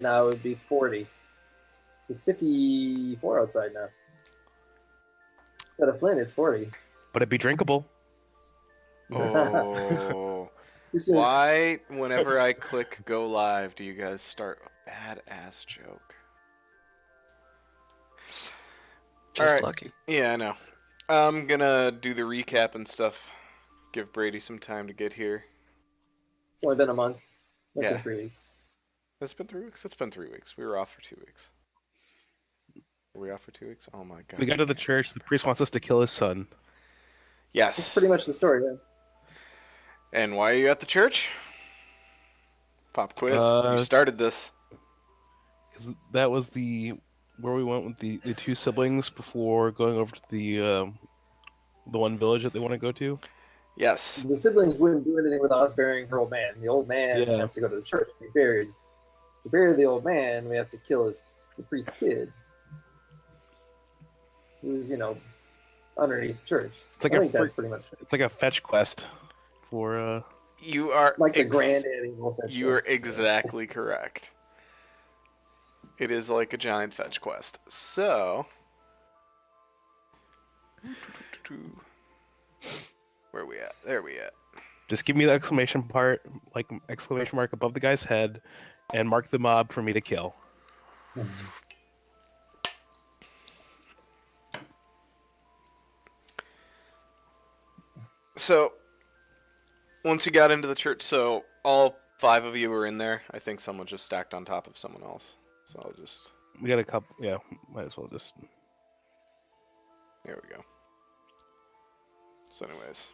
now, it would be 40. It's 54 outside now. Instead of Flint, it's 40. But it'd be drinkable. Oh. Why, whenever I click go live, do you guys start a badass joke? Just lucky. Yeah, I know. I'm gonna do the recap and stuff. Give Brady some time to get here. It's only been a month. It's Yeah. been 3 weeks. It's been 3 weeks? It's been 3 weeks. We were off for 2 weeks. Were we off for 2 weeks? Oh my god. We got to the church. The priest wants us to kill his son. Yes. That's pretty much the story, yeah. And why are you at the church? Pop quiz. You started this. Because that was where we went with the two siblings before going over to the one village that they want to go to. Yes. The siblings wouldn't do anything without us burying her old man. The old man has to go to the church to be buried. To bury the old man, we have to kill the priest's kid, who's underneath the church. It's like that's pretty much it. It's like a fetch quest for. You are like the granddaddy. You are exactly correct. It is like a giant fetch quest. So, where are we at? There we at. Just give me the exclamation mark above the guy's head, and mark the mob for me to kill. So, once you got into the church, so all 5 of you were in there. I think someone just stacked on top of someone else. So I'll just... We got a couple... Yeah, might as well just... There we go. So anyways.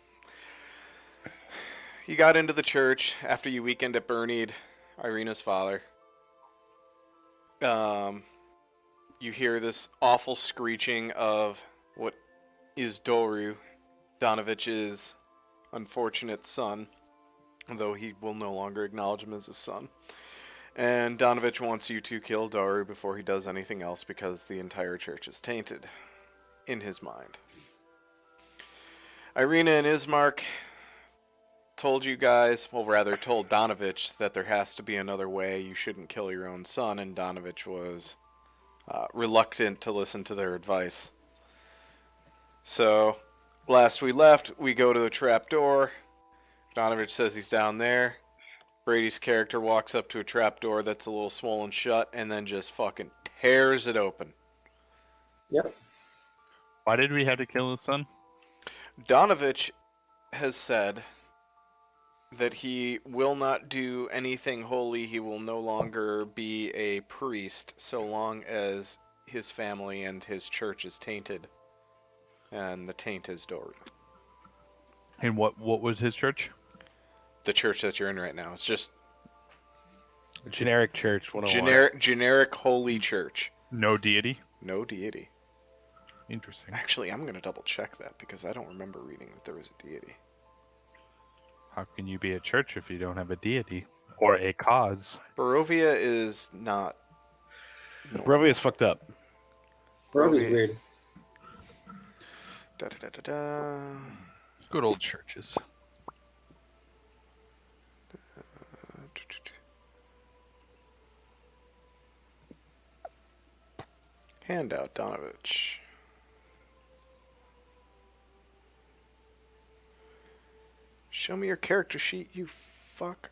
You got into the church after you weekend at Bernied, Irina's father. You hear this awful screeching of what is Doru, Donovich's unfortunate son, though he will no longer acknowledge him as his son. And Donovich wants you to kill Doru before he does anything else because the entire church is tainted, in his mind. Irina and Ismark told you guys, well rather told Donovich that there has to be another way, you shouldn't kill your own son, and Donovich was reluctant to listen to their advice. So, last we left, we go to the trapdoor. Donovich says he's down there. Brady's character walks up to a trapdoor that's a little swollen shut and then just fucking tears it open. Yep. Why did we have to kill his son? Donovich has said that he will not do anything holy. He will no longer be a priest so long as his family and his church is tainted. And the taint is Doru. And what was his church? The church that you're in right now. It's just a generic church. 101. Generic holy church. No deity? No deity. Interesting. Actually, I'm going to double check that because I don't remember reading that there was a deity. How can you be a church if you don't have a deity? Or a cause? Barovia is not... Barovia is fucked up. Barovia's weird. Da-da-da-da-da. Good old churches. Handout, Donovich. Show me your character sheet, you fuck.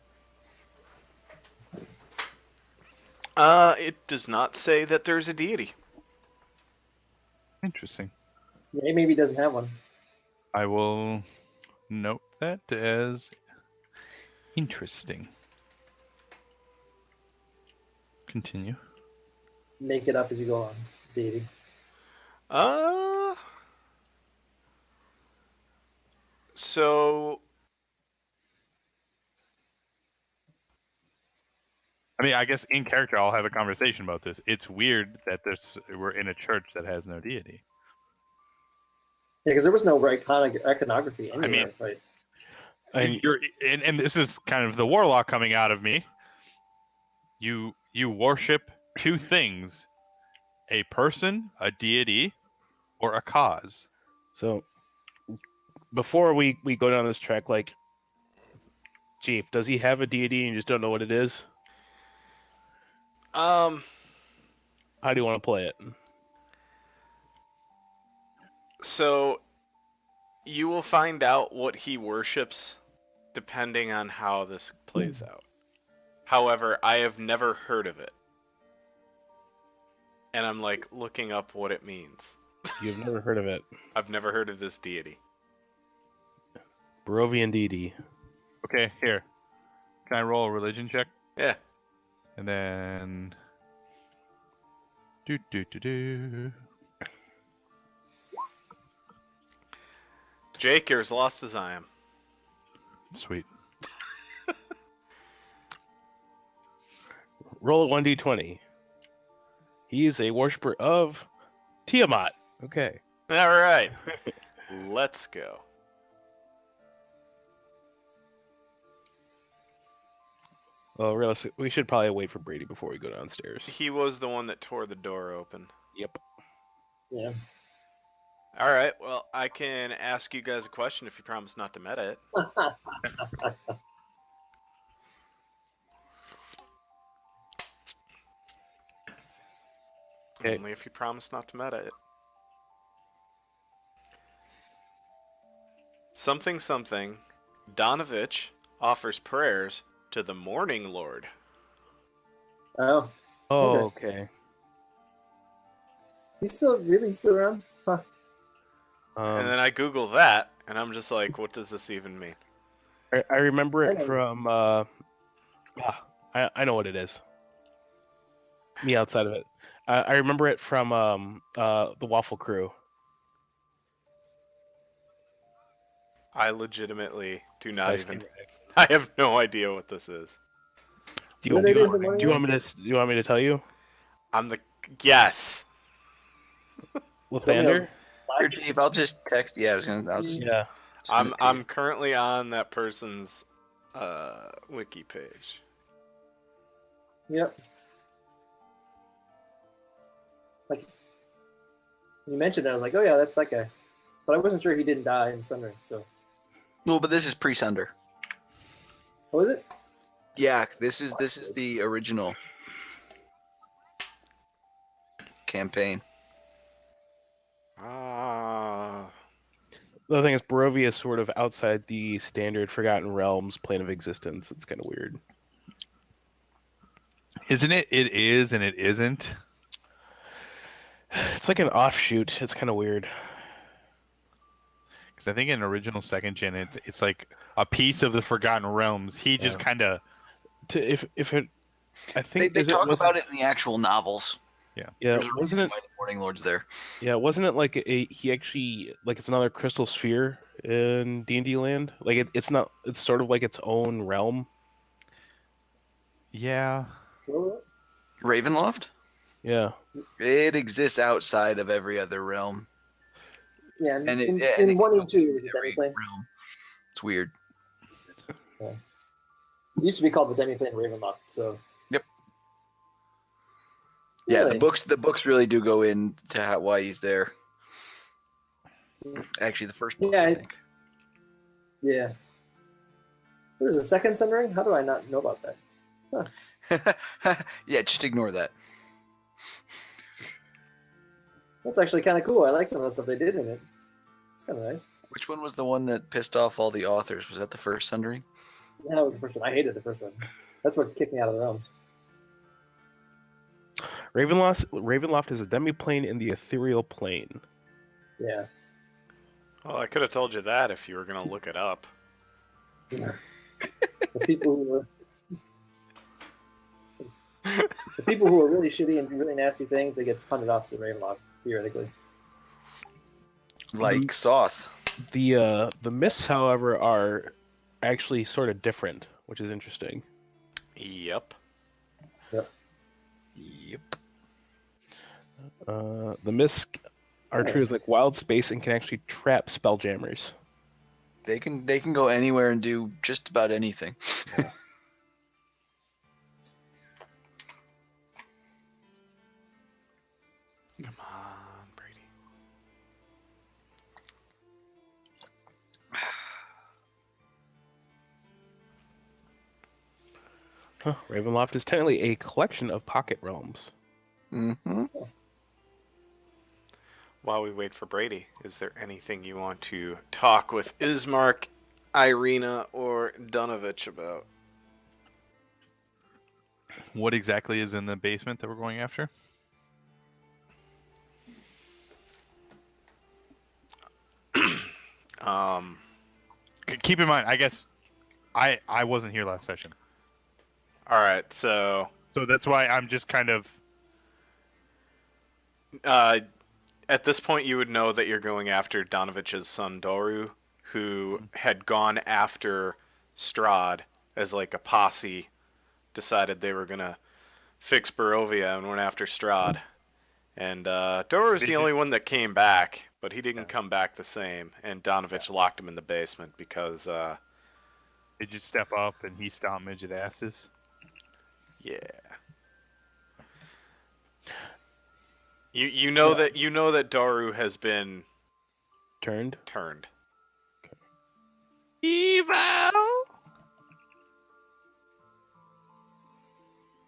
It does not say that there's a deity. Interesting. Yeah, maybe he doesn't have one. I will note that as interesting. Continue. Make it up as you go on, deity. So... I mean, I guess in character I'll have a conversation about this. It's weird that we're in a church that has no deity. Yeah, because there was no iconography anywhere. I mean, right? And this is kind of the warlock coming out of me. You worship two things: a person, a deity, or a cause. So, before we go down this track, like, Chief, does he have a deity and you just don't know what it is? Um. How do you want to play it? So you will find out what he worships depending on how this plays out. However, I have never heard of it. And I'm like looking up what it means. You've never heard of it. I've never heard of this deity. Barovian deity. Okay, here. Can I roll a religion check? Yeah. And then. Do. Jake, you're as lost as I am. Sweet. Roll a 1d20. He is a worshiper of Tiamat. Okay. All right. Let's go. Well, realistically, we should probably wait for Brady before we go downstairs. He was the one that tore the door open. Yep. Yeah. All right. Well, I can ask you guys a question if you promise not to meta it. Okay. Only if you promise not to meta it. Something. Donovich offers prayers to the Morning Lord. Oh, Oh, Okay. okay. he's still around? Huh. And then I Google that, and I'm just like, what does this even mean? I remember it I know. from. I know what it is. Me outside of it. I remember it from the Waffle Crew. I legitimately do not Nice even. game. I have no idea what this is. Do you, What do do they do you, in the morning? do you want me to tell you? I'm the yes. Lathander? Here, Chief, I'll just text. Yeah, I'll just. Yeah. send it to you. I'm currently on that person's wiki page. Yep. Like, when you mentioned that, I was like, oh yeah, that's that guy. But I wasn't sure he didn't die in Sundering, so. Well, but this is pre-Sunder. What is it? Yeah, this is the original campaign. Ah. The thing is, Barovia is sort of outside the standard Forgotten Realms plane of existence. It's kind of weird. Isn't it? It is and it isn't. It's like an offshoot. It's kind of weird. Because I think in original second gen, it's like a piece of the Forgotten Realms. He just Yeah. kind of. If it, I They think talk wasn't- about it in the actual novels. Yeah, There's a wasn't reason it? why the Morning Lord's there. Yeah, wasn't it like he actually like it's another crystal sphere in D&D land? Like it's not. It's sort of like its own realm. Yeah. Ravenloft? Yeah. It exists outside of every other realm. Yeah, And it- in, and in it 1 and goes 2, it with was a every demiplane. realm. It's weird. It used to be called the demiplane Ravenloft, so. Yep. Yeah, Really? the books really do go into why he's there. Actually, the first book, Yeah, I think. Yeah. There was a second Sundering? How do I not know about that? Yeah, just ignore that. That's actually kind of cool. I like some of the stuff they did in it. It's kind of nice. Which one was the one that pissed off all the authors? Was that the first Sundering? Yeah, that was the first one. I hated the first one. That's what kicked me out of the realm. Ravenloft is a demiplane in the ethereal plane. Yeah. Well, I could have told you that if you were gonna look it up. The people who were really shitty and do really nasty things, they get punted off to Ravenloft, theoretically. Like Soth. The myths, however, are actually sort of different, which is interesting. Yep. Yep. The myths are true as like wild space and can actually trap spelljammers. They can go anywhere and do just about anything. Come on, Brady. Huh. Ravenloft is technically a collection of pocket realms. Mm-hmm. While we wait for Brady, is there anything you want to talk with Ismark, Irina, or Donovich about? What exactly is in the basement that we're going after? Keep in mind, I guess I wasn't here last session, All right, so that's why I'm just kind of. at this point, you would know that you're going after Donovich's son Doru, who had gone after Strahd as like a posse, decided they were gonna fix Barovia and went after Strahd. And Doru was the only one that came back, but he didn't come back the same. And Donovich locked him in the basement because, Did you step up and he stomped midget asses? yeah. You know that Doru has been Turned. Evil.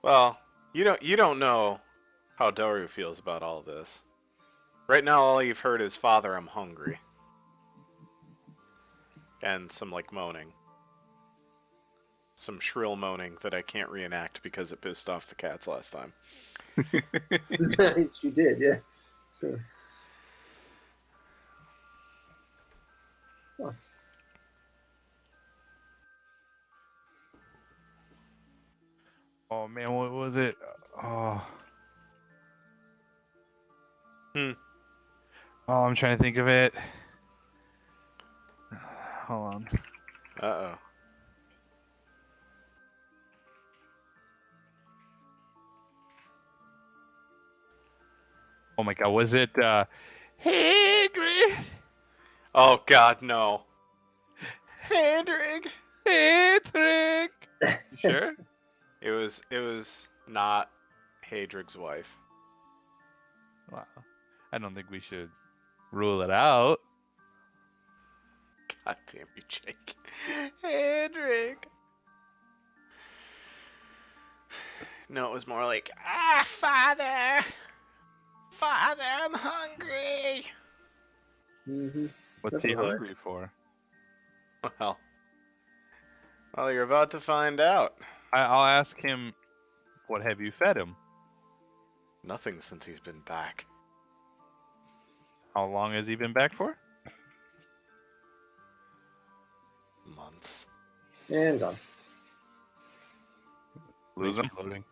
Well, you don't know how Doru feels about all this. Right now, all you've heard is "Father, I'm hungry," and some like moaning, some shrill moaning that I can't reenact because it pissed off the cats last time. She did, yeah. Sure. Huh. Oh man, what was it? Oh. Oh, I'm trying to think of it. Hold on. Uh-oh. Oh my god, was it Hagrid? Oh God, no. Hendrik. Hagrid. You sure? It was not Hadrig's wife. Wow. I don't think we should rule it out. God damn you, Jake. Hendrik. No, it was more like, Father! Father, I'm hungry! Mm-hmm. What's That's he all right. hungry for? Well, you're about to find out. I'll ask him, what have you fed him? Nothing since he's been back. How long has he been back for? Months. And gone. Lose him? Reloading.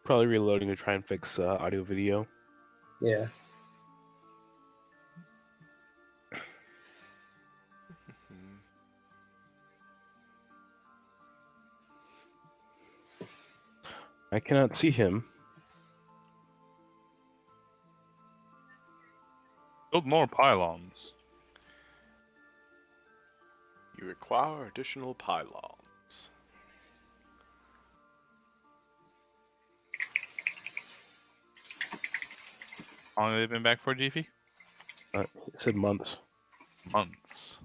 Probably reloading to try and fix audio video. Yeah. I cannot see him. Build more pylons. You require additional pylons. How long have they been back for, Jiffy? It said months. Months.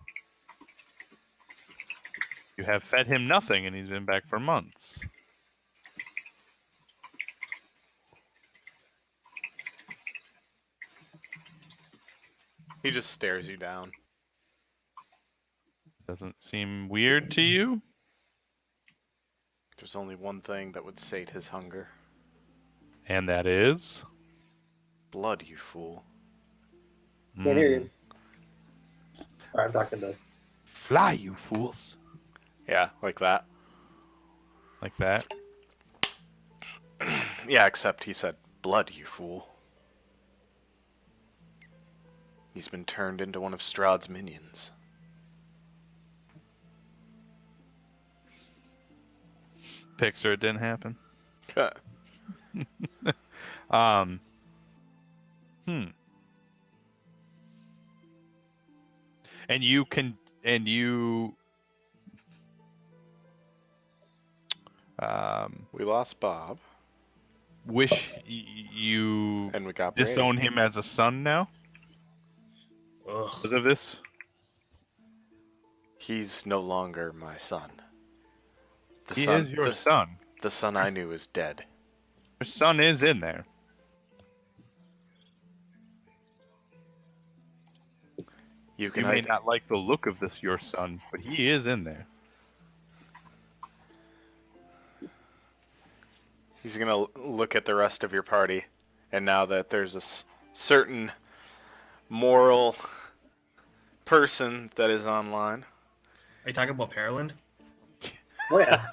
You have fed him nothing and he's been back for months. He just stares you down. Doesn't seem weird to you? There's only one thing that would sate his hunger. And that is? Blood, you fool. Can't hear you. All right, I'm talking to. Fly, you fools. Yeah, like that. Like that? Yeah, except he said, blood, you fool. He's been turned into one of Strahd's minions. Pixar, it didn't happen. Cut. And you We lost Bob. wish you And we got Brady. disown him as a son now? Ugh. Because of this? He's no longer my son. He is your son. The son I knew is dead. Your son is in there. You You may not like the look of your son, but he is in there. He's gonna look at the rest of your party, and now that there's a certain moral person that is online. Are you talking about Pearland? Oh yeah.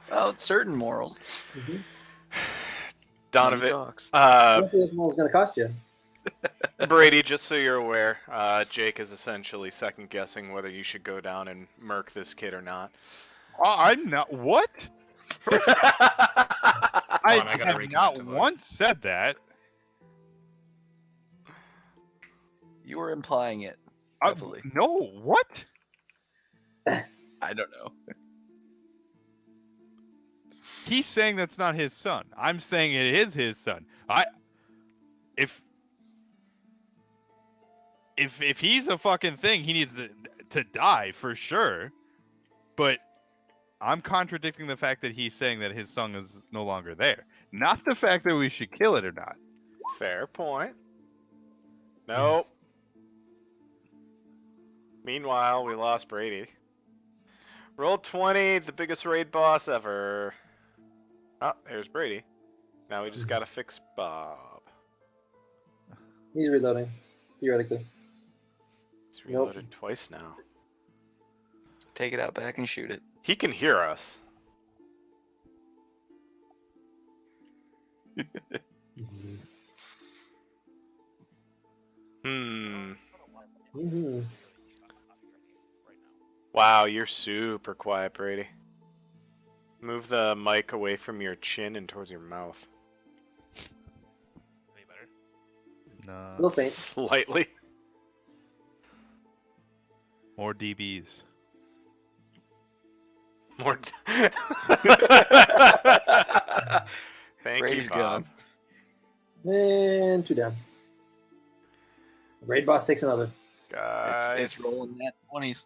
Well, certain morals. Mm-hmm. Donovan, What this is gonna cost you? Brady, just so you're aware, Jake is essentially second guessing whether you should go down and murk this kid or not. I'm not. What? I gotta have reconnect not to vote. once said that. You were implying it. Heavily. No, what? I don't know. He's saying that's not his son. I'm saying it is his son. If he's a fucking thing, he needs to die for sure. But I'm contradicting the fact that he's saying that his son is no longer there. Not the fact that we should kill it or not. Fair point. Nope. Meanwhile, we lost Brady. Roll 20, the biggest raid boss ever. Oh, there's Brady. Now we just gotta fix Bob. He's reloading, theoretically. He's reloaded twice now. Take it out back and shoot it. He can hear us. Mm-hmm. Wow, you're super quiet, Brady. Move the mic away from your chin and towards your mouth. Any better? No. Still faint. Slightly. More DBs. More. Thank Brady's you, Bob. And 2 down. Raid boss takes another. Guys. It's rolling that 20s.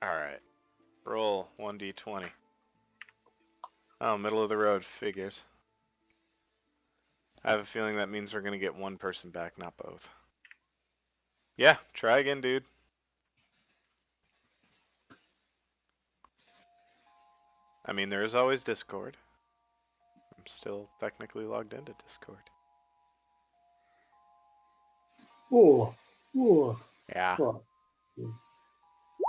All right. Roll 1d20. Oh, middle of the road figures. I have a feeling that means we're going to get one person back, not both. Yeah, try again, dude. I mean, there is always Discord. I'm still technically logged into Discord. Ooh. Ooh. Yeah. Cool.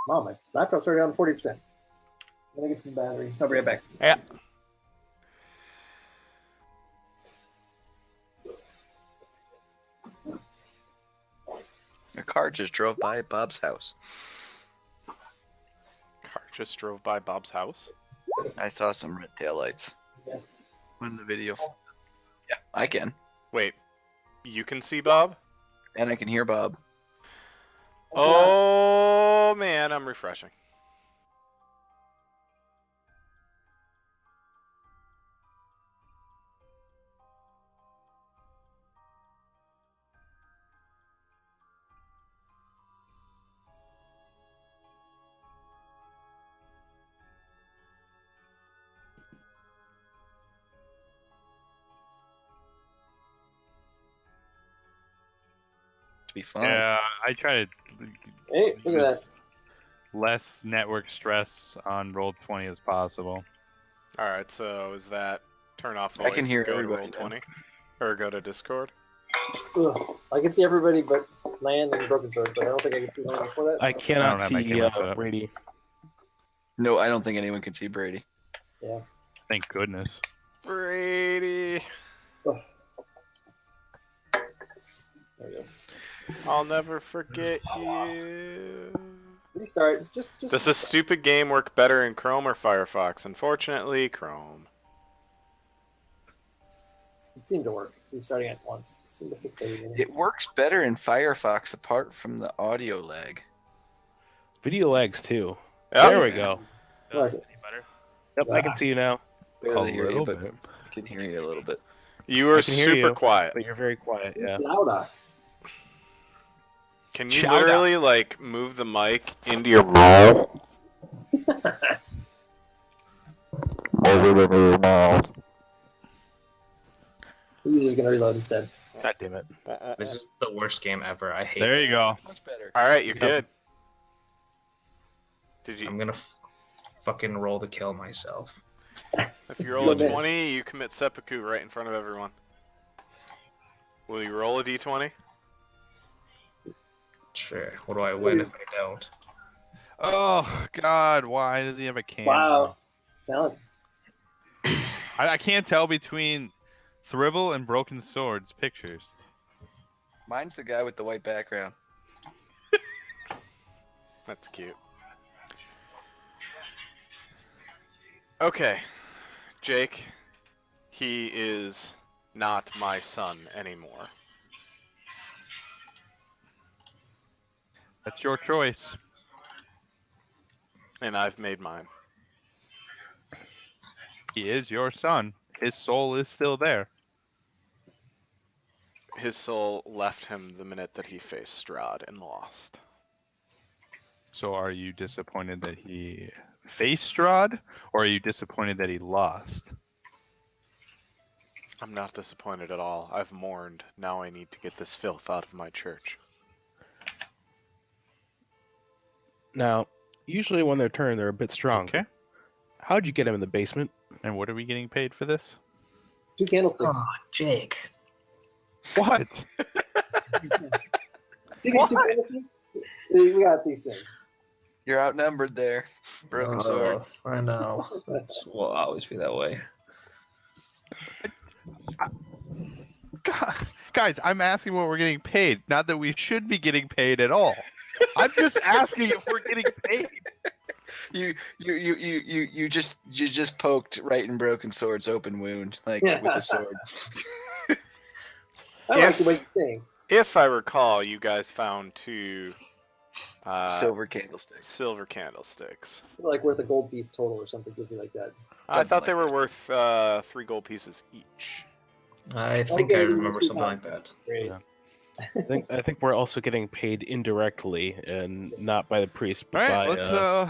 Wow, my laptop's already on 40%. I'm gonna get the battery. I'll be right back. Yeah. A car just drove by Bob's house. Car just drove by Bob's house. I saw some red taillights. Yeah. When the video. Yeah, I can. Wait, you can see Bob? And I can hear Bob. Oh, man, I'm refreshing. To be fun. Yeah, I try to Hey, look at that. less network stress on Roll20 as possible. All right, so is that turn off voice, I can hear go to everybody Roll20, or go to Discord? Ugh. I can see everybody but Land and Broken Sword, but I don't think I can see Land before that. I so- cannot I don't have my see camera set up. Brady. No, I don't think anyone can see Brady. Yeah. Thank goodness. Brady, Ugh. There we go. I'll never forget you. Restart. Just. Does this stupid game work better in Chrome or Firefox? Unfortunately, Chrome. It seemed to work. Restarting it once. It seemed to fix everything. It works better in Firefox apart from the audio lag. Video lags too. Yep. There we go. Right. Any better? Yep, I can see you now. Barely A hear you, little but bit, I can hear you a little bit. You were I can hear super you. quiet. but you're very quiet. Yeah. Louder. Can you Shout out. literally like move the mic into your mouth? He's just gonna reload instead. God damn it. This is the worst game ever. I hate There it. you go. It's much better. All right, you're good. Did you? I'm gonna fucking roll to kill myself. If you roll a You'll miss. 20, you commit seppuku right in front of everyone. Will you roll a d20? Sure. What do I win if I don't? Oh God, why does he have a candle? Wow. Talent. I can't tell between Thribble and Broken Swords pictures. Mine's the guy with the white background. That's cute. Okay, Jake, he is not my son anymore. That's your choice. And I've made mine. He is your son. His soul is still there. His soul left him the minute that he faced Strahd and lost. So are you disappointed that he faced Strahd, or are you disappointed that he lost? I'm not disappointed at all. I've mourned. Now I need to get this filth out of my church. Now, usually when they're turned, they're a bit stronger. Okay. How'd you get him in the basement? And what are we getting paid for this? 2 candlesticks. Oh, Jake. What? See these 2 candlesticks? We got these things. You're outnumbered there. Broken sword. I know. That's will always be that way. God, guys, I'm asking what we're getting paid. Not that we should be getting paid at all. I'm just asking if we're getting paid. You just poked right in Broken Sword's open wound, like with the sword. I like the way you think. If I recall, you guys found 2 Silver candlesticks. silver candlesticks. Like worth a gold piece total or something goofy like that. I Something thought like they were that. worth 3 gold pieces each. I think Okay, I then remember we something have- like that. Great. Yeah. I think we're also getting paid indirectly, and not by the priest, All but right, by let's go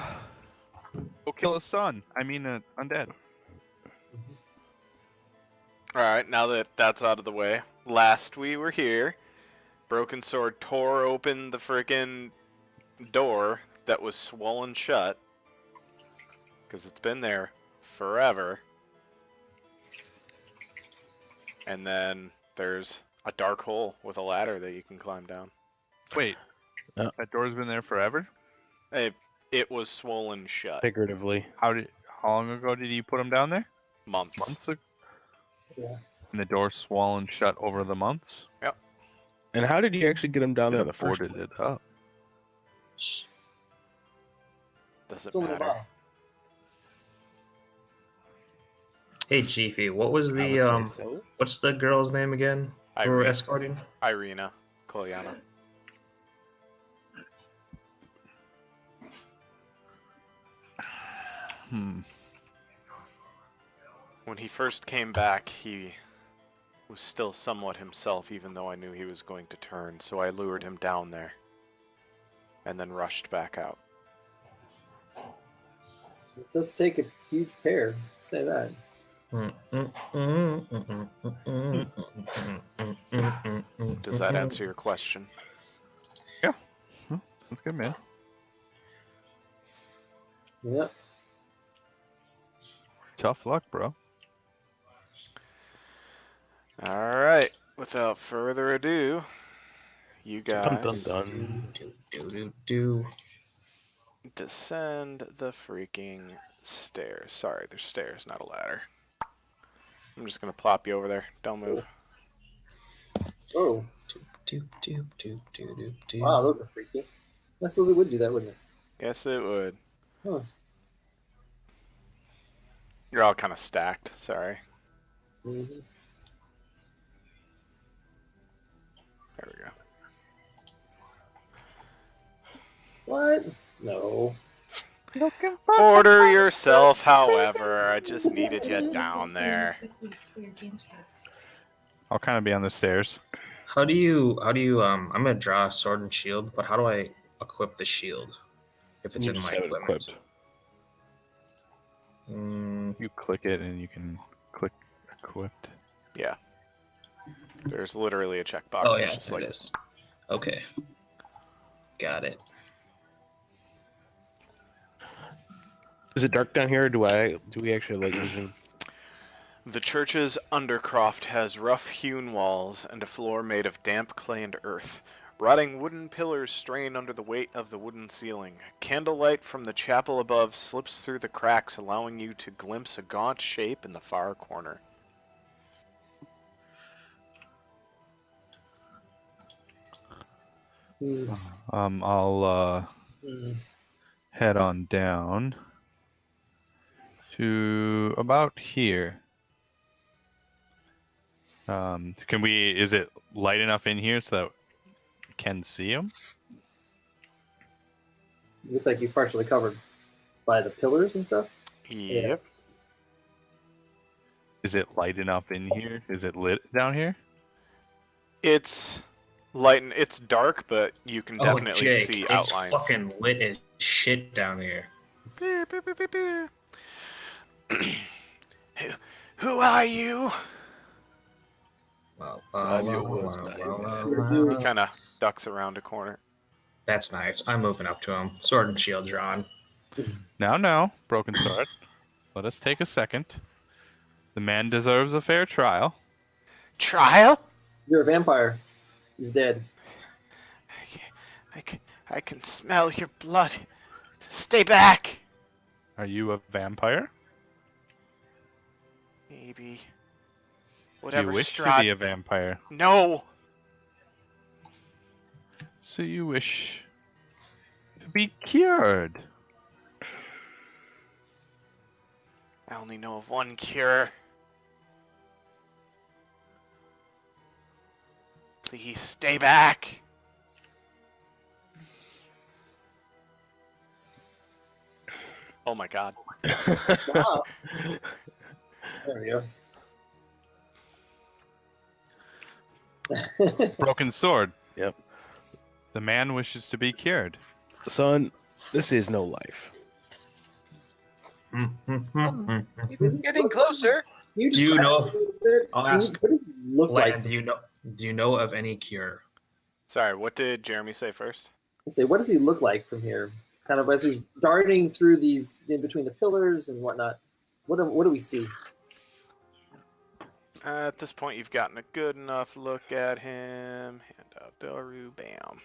kill his son. I mean, undead. Alright, now that that's out of the way, last we were here, Broken Sword tore open the frickin' door that was swollen shut. Because it's been there forever. And then there's a dark hole with a ladder that you can climb down. Wait, that door's been there forever? It was swollen shut. figuratively. How long ago did you put him down there? Months. Months ago? Yeah. And the door swollen shut over the months? And how did you actually get him down there in the It first boarded place? it up. Shh. Does It's it only a matter? bottle. Hey, Chiefy, what was I the would say so. what's the girl's name again? We were Irene. escorting. Irina. Kolyana. When he first came back, he was still somewhat himself, even though I knew he was going to turn, so I lured him down there. And then rushed back out. It does take a huge pair. Say that. Does that answer your question? That's good, man. Yeah. Tough luck, bro. Alright, without further ado, you Dun, guys dun, dun. descend the freaking stairs. Sorry, there's stairs, not a ladder. I'm just gonna plop you over there. Don't move. Oh, wow, those are freaky. I suppose it would do that, wouldn't it? Yes, it would. Huh. You're all kind of stacked. Sorry. Mhm. There we go. What? No. Order yourself, however. I just needed you down there. I'll kind of be on the stairs. How do you I'm gonna draw a sword and shield, but how do I equip the shield if it's You in just my have it equipment? equipped. You click it and you can click equipped. Yeah. There's literally a checkbox. Oh It's yeah, just there like it is. Okay, got it. Is it dark down here? Or do we actually have light vision? the church's undercroft has rough-hewn walls and a floor made of damp clay and earth. Rotting wooden pillars strain under the weight of the wooden ceiling. Candlelight from the chapel above slips through the cracks, allowing you to glimpse a gaunt shape in the far corner. I'll Hmm. head on down to about here. Can we? Is it light enough in here so that we can see him? Looks like he's partially covered by the pillars and stuff. Yep. Is it light enough in here? Is it lit down here? It's light and it's dark, but you can definitely Jake, see it's outlines. fucking lit as shit down here. Who are you? He kind of ducks around a corner. That's nice. I'm moving up to him. Sword and shield drawn. Now, Broken Sword. Let us take a second. The man deserves a fair trial. Trial? You're a vampire. He's dead. I can smell your blood. Stay back. Are you a vampire? Maybe. Do Whatever, you wish Strahd. to be a vampire? No. So you wish to be cured? I only know of one cure. Please stay back. Oh my god. Wow. There we go. Broken Sword. Yep. The man wishes to be cured. Son, this is no life. He's getting closer. You Do you know- I'll What ask- does he look like? Do you know of any cure? Sorry, what did Jeremy say first? I say, what does he look like from here? Kind of as he's darting through these in between the pillars and whatnot. What do we see? At this point, you've gotten a good enough look at him. Hand out Delru, bam.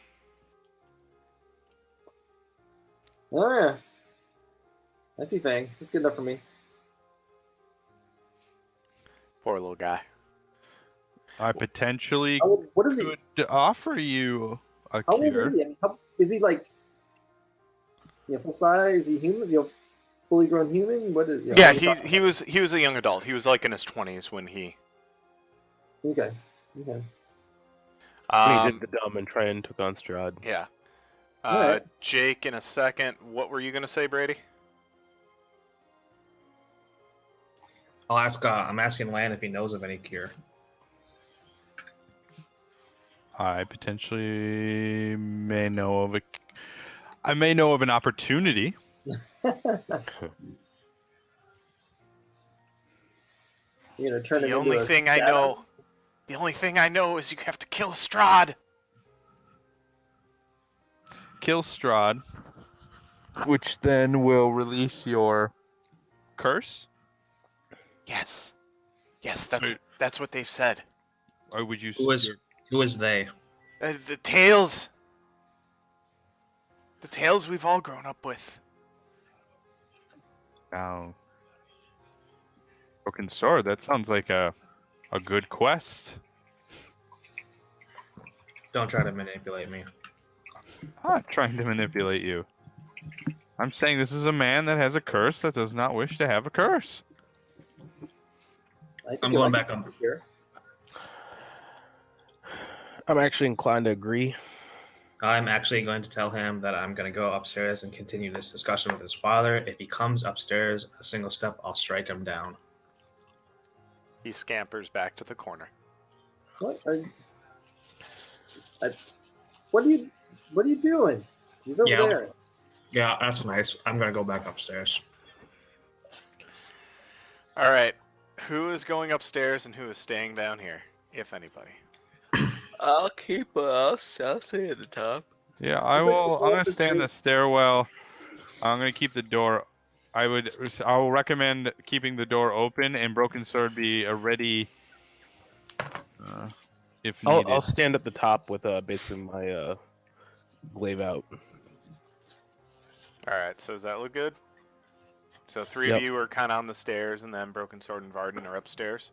Oh yeah, I see fangs. That's good enough for me. Poor little guy. I potentially What is he? could offer you a How old cure. is he? I mean, is he like? Full size? Is he human? Fully grown human? What is? Yeah, what are we talking he was a young adult. He was like in his 20s when he. about? Okay. When he did the dumb and try and took on Strahd. Yeah. Alright. Jake, in a second. What were you gonna say, Brady? I'll ask. I'm asking Lan if he knows of any cure. I potentially may know of I may know of an opportunity. You're gonna turn him The into only a thing I shadow? know. The only thing I know is you have to kill Strahd. Kill Strahd, which then will release your curse. Yes. Yes, Wait. that's what they've said. Or would you? Who is they? The tales. The tales we've all grown up with. Now, Broken Sword. That sounds like a good quest. Don't try to manipulate me. I'm not trying to manipulate you. I'm saying this is a man that has a curse that does not wish to have a curse. I think I'm you going like back up. here. I'm actually inclined to agree. I'm actually going to tell him that I'm going to go upstairs and continue this discussion with his father. If he comes upstairs a single step, I'll strike him down. He scampers back to the corner. What are you doing? He's over Yeah. there. Yeah, that's nice. I'm going to go back upstairs. All right. Who is going upstairs and who is staying down here, if anybody? I'll keep. I'll stay at the top. Yeah, I It's like will. the I'm door gonna is stay in the great. stairwell. I'm gonna keep the door. I will recommend keeping the door open and Broken Sword be a ready if needed. I'll stand at the top with basically my glaive out. All right. So does that look good? So three Yep. of you are kind of on the stairs, and then Broken Sword and Varden are upstairs.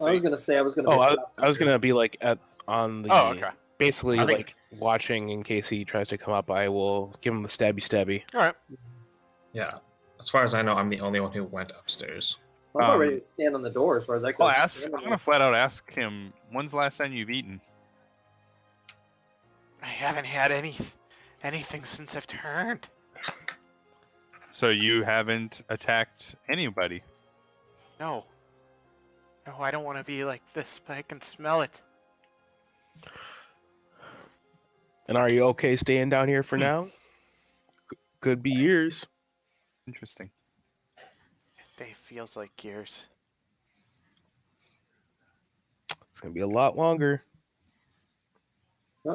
I was gonna say I was gonna. Oh, be I was gonna be like on the. Oh, okay. Basically, I think- like watching in case he tries to come up. I will give him the stabby. All right. Yeah. As far as I know, I'm the only one who went upstairs. I'm about ready to stand on the door as far as I can. I'm gonna flat out ask him. When's the last time you've eaten? I haven't had anything since I've turned. So you haven't attacked anybody. No. No, I don't want to be like this, but I can smell it. And are you okay staying down here for now? Could be years. Interesting. Day feels like years. It's gonna be a lot longer. We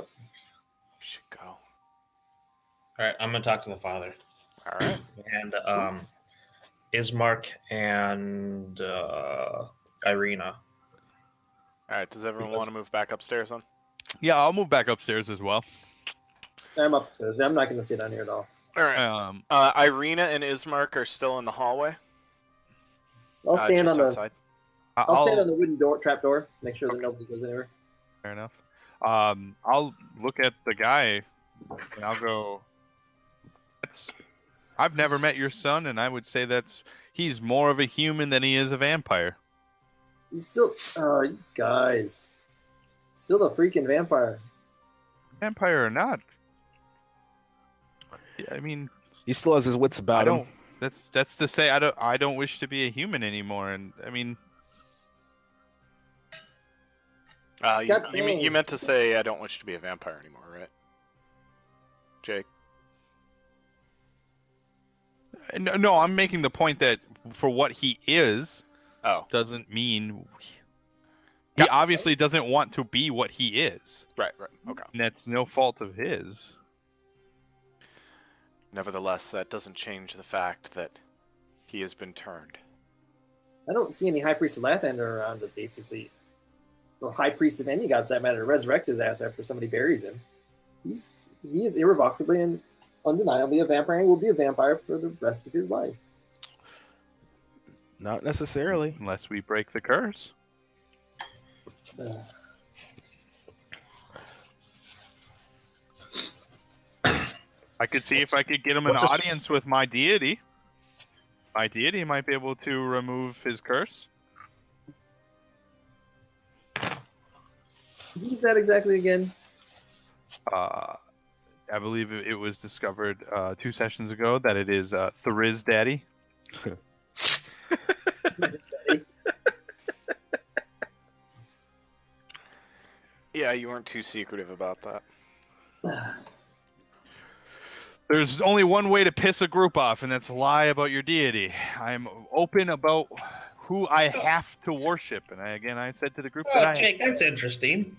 should go. All right, I'm gonna talk to the father. All right. And Ismark and Irina. All right. Does everyone want to move back upstairs then? Yeah, I'll move back upstairs as well. I'm upstairs. I'm not gonna sit down here at all. All right. Irina and Ismark are still in the hallway. I'll stand just on the. outside. I'll stand on the wooden trap door. Make sure that nobody goes anywhere. Fair enough. I'll look at the guy and I'll go. I've never met your son, and I would say he's more of a human than he is a vampire. He's still, you guys, still a freaking vampire. Vampire or not? Yeah, I mean, He still has his wits about him. That's to say I don't wish to be a human anymore, and I mean. You meant to say I don't wish to be a vampire anymore, right? Jake? No, I'm making the point that for what he is, doesn't mean he obviously doesn't want to be what he is. Right, okay. And that's no fault of his. Nevertheless, that doesn't change the fact that he has been turned. I don't see any High Priest of Lathander around to basically, or High Priest of any god for that matter, to resurrect his ass after somebody buries him. He is irrevocably and undeniably a vampire and will be a vampire for the rest of his life. Not necessarily. Unless we break the curse. I could see if I could get him an audience with my deity. My deity might be able to remove his curse. Who's that exactly again? I believe it was discovered 2 sessions ago that it is Thriz Daddy. Yeah, you weren't too secretive about that. There's only one way to piss a group off, and that's lie about your deity. I'm open about who I have to worship, and I said to the group that Jake, that's interesting.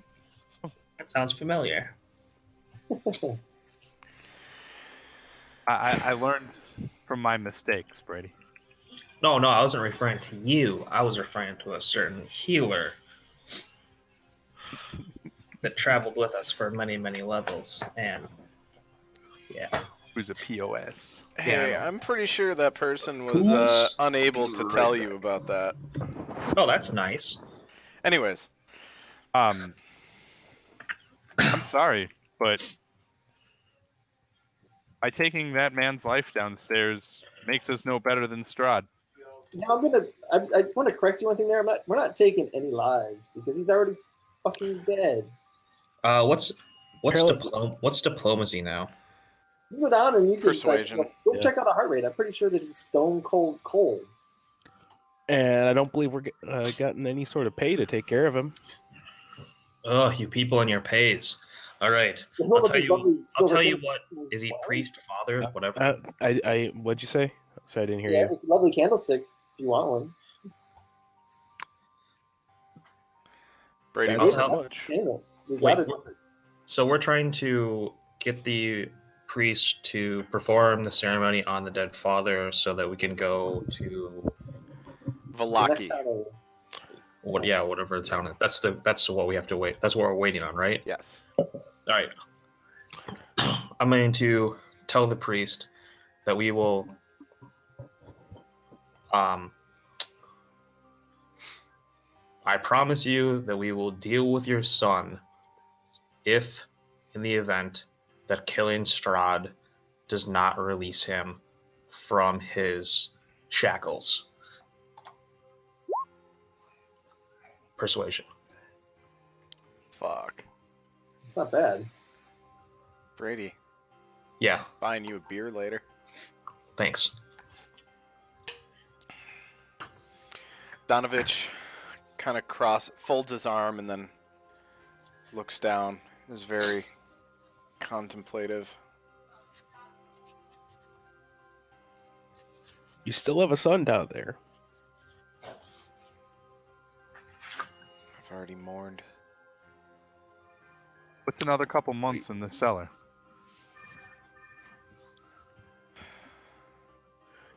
That sounds familiar. I learned from my mistakes, Brady. No, I wasn't referring to you. I was referring to a certain healer that traveled with us for many, many levels, and yeah. Who's a POS. Hey, Yeah. I'm pretty sure that person was unable to tell you about that. Oh, that's nice. Anyways. I'm sorry, but by taking that man's life downstairs makes us no better than Strahd. Now I want to correct you one thing there. We're not taking any lives because he's already fucking dead. What's diplomacy now? You go down and you can Persuasion. Go check out a heart rate. I'm pretty sure that he's stone cold. And I don't believe we're gotten any sort of pay to take care of him. Oh, you people and your pays. All right. Well, I'll tell you what. Is he Wow. priest, father, whatever? What'd you say? Sorry, I didn't hear Yeah, you. lovely candlestick if you want one. Brady, That's I'll not tell- much. Daniel, we Wait, got it. so we're trying to get the priest to perform the ceremony on the dead father so that we can go to The next Velaki. time I- whatever the town is. That's what we have to wait. That's what we're waiting on, right? Yes. All right. I'm going to tell the priest that we will I promise you that we will deal with your son if in the event that killing Strahd does not release him from his shackles. Persuasion. Fuck. It's not bad. Brady, Yeah, buying you a beer later. thanks. Donovich kind of folds his arm and then looks down. Is very contemplative. You still have a son down there. I've already mourned. What's another couple months in the cellar?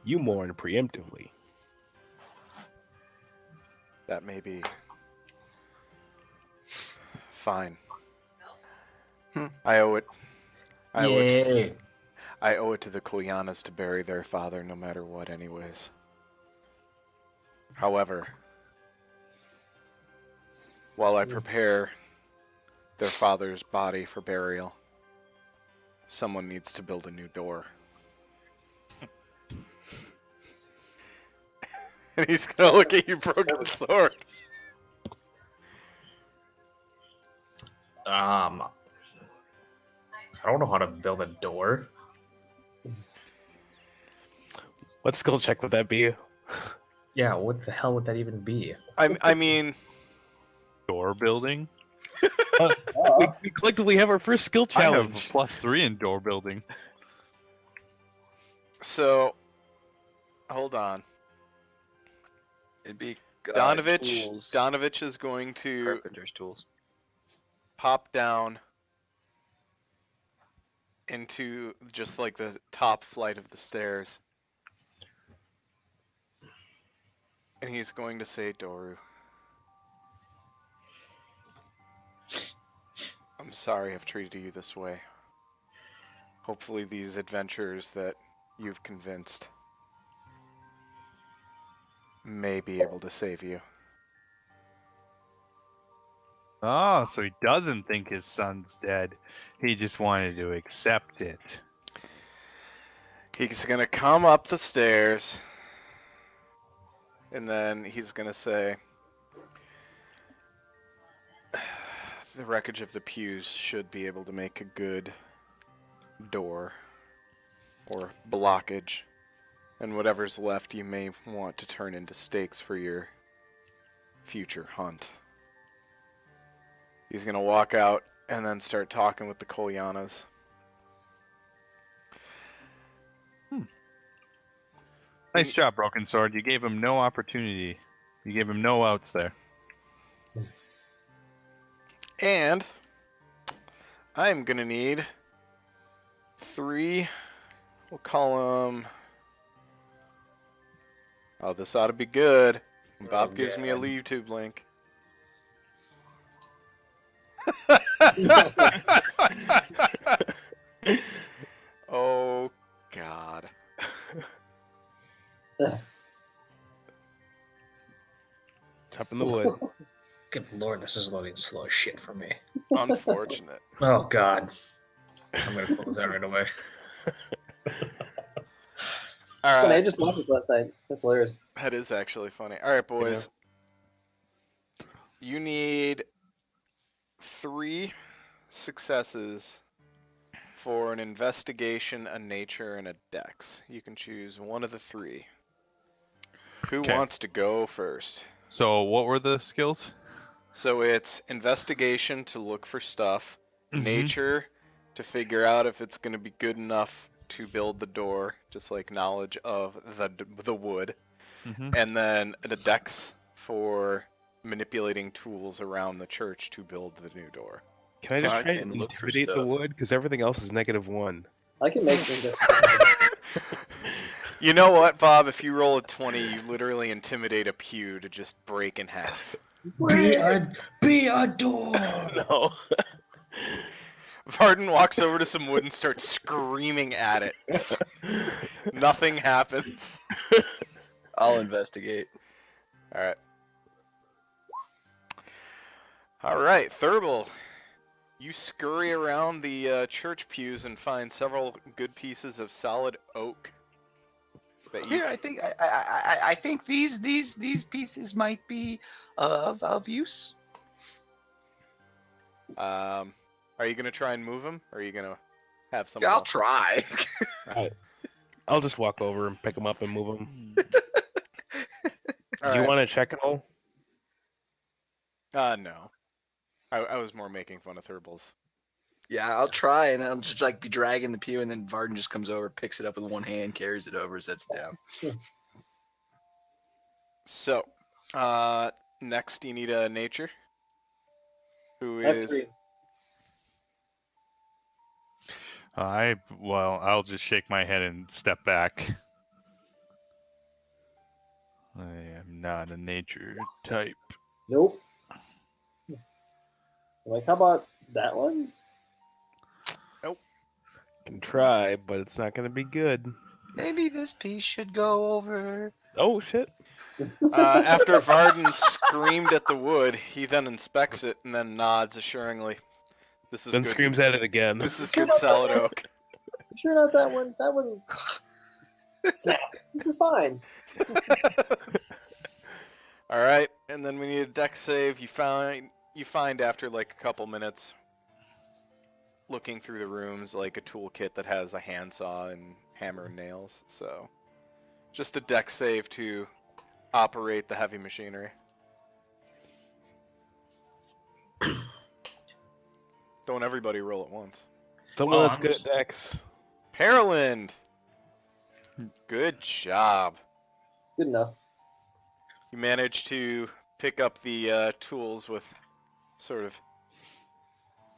You mourn preemptively. That may be fine. I owe it. I owe it. Yay. I owe it to the Kolyanas to bury their father, no matter what. Anyways. However, while I prepare their father's body for burial, someone needs to build a new door. And he's gonna look at you, Broken Sword. I don't know how to build a door. What skill check would that be? Yeah, what the hell would that even be? I mean, Door building? We collectively have our first skill I have a challenge. +3 in door building. so hold on. It'd be Donovich. tools. Donovich is going to Carpenter's tools. pop down into just like the top flight of the stairs. And he's going to say, Doru, I'm sorry I've treated you this way. Hopefully these adventures that you've convinced may be able to save you. Oh, so he doesn't think his son's dead. He just wanted to accept it. He's going to come up the stairs, and then he's going to say, the wreckage of the pews should be able to make a good door or blockage, and whatever's left you may want to turn into stakes for your future hunt. He's going to walk out and then start talking with the Kolyanas. Nice job, Broken Sword. You gave him no opportunity. You gave him no outs there. And I'm going to need 3, we'll call them, oh, this ought to be good. Bob gives me a YouTube link. Oh, God. Top in the wood. Good lord, this is loading slow as shit for me. Unfortunate. Oh god. I'm gonna close that right away. All Funny, I right. just watched this last night. That's hilarious. That is actually funny. All right, boys. You need 3 successes for an investigation, a nature, and a dex. You can choose one of the 3. Who Okay. wants to go first? So, what were the skills? So it's investigation to look for stuff, Mhm. nature to figure out if it's going to be good enough to build the door, just like knowledge of the wood, Mhm. and then the dex for manipulating tools around the church to build the new door. Can I just I try and can look for intimidate the stuff. wood? Because everything else is -1. I can make things. You know what, Bob? If you roll a 20, you literally intimidate a pew to just break in half. Be a door. No. Varden walks over to some wood and starts screaming at it. Nothing happens. I'll investigate. Alright. Alright, Thurble. You scurry around the church pews and find several good pieces of solid oak. That you Here, I think these pieces might be of use. Are you gonna try and move them, or are you gonna have someone I'll else? try. I'll just walk over and pick them up and move them. All Do you right. want to check at all? No. I was more making fun of Thurble's. Yeah, I'll try, and I'll just like be dragging the pew, and then Varden just comes over, picks it up with one hand, carries it over, sets it down. So, next you need a nature. Who I have is? 3. I'll just shake my head and step back. I am not a nature type. Nope. Like, how about that one? Can try, but it's not going to be good. Maybe this piece should go over. Oh, shit. After Varden screamed at the wood, he then inspects it and then nods assuringly. This is Then good. screams at it again. This is good solid oak. Sure, not that one. That one. Snap. This is fine. All right, and then we need a deck save. You find after like a couple minutes, looking through the rooms, like a toolkit that has a handsaw and hammer and nails. So, just a deck save to operate the heavy machinery. Don't everybody roll at once. Someone Oh, that's I'm good just- at decks. Pearland! Good job. Good enough. You managed to pick up the tools with sort of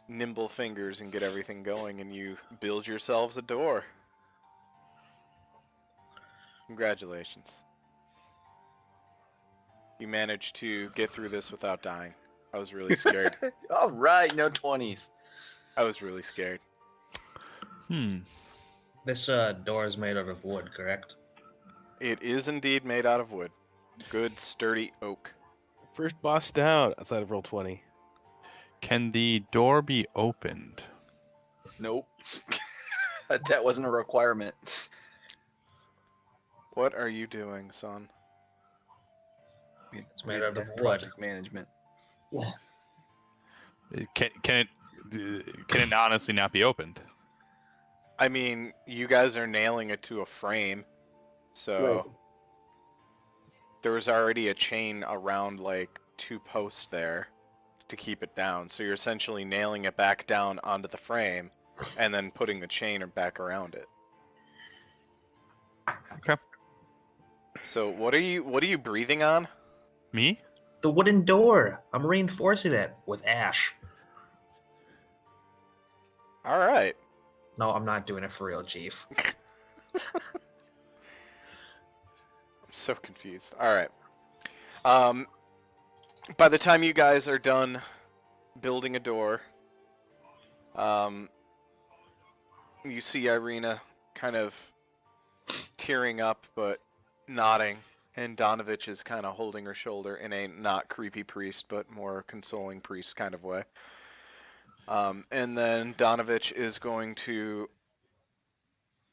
nimble fingers and get everything going, and you build yourselves a door. Congratulations. You managed to get through this without dying. I was really scared. All right, no 20s. I was really scared. This door is made out of wood, correct? It is indeed made out of wood. Good, sturdy oak. First boss down outside of roll 20. Can the door be opened? Nope. That wasn't a requirement. What are you doing, son? It's made out of wood. project management. Can it honestly not be opened? I mean, you guys are nailing it to a frame, so... Right. There was already a chain around like 2 posts there to keep it down. So you're essentially nailing it back down onto the frame and then putting the chain back around it. Okay. So what are you breathing on? Me? The wooden door. I'm reinforcing it with ash. All right. No, I'm not doing it for real, Chief. I'm so confused. All right. By the time you guys are done building a door, you see Irina kind of tearing up but nodding, and Donovich is kind of holding her shoulder in a not creepy priest but more consoling priest kind of way. And then Donovich is going to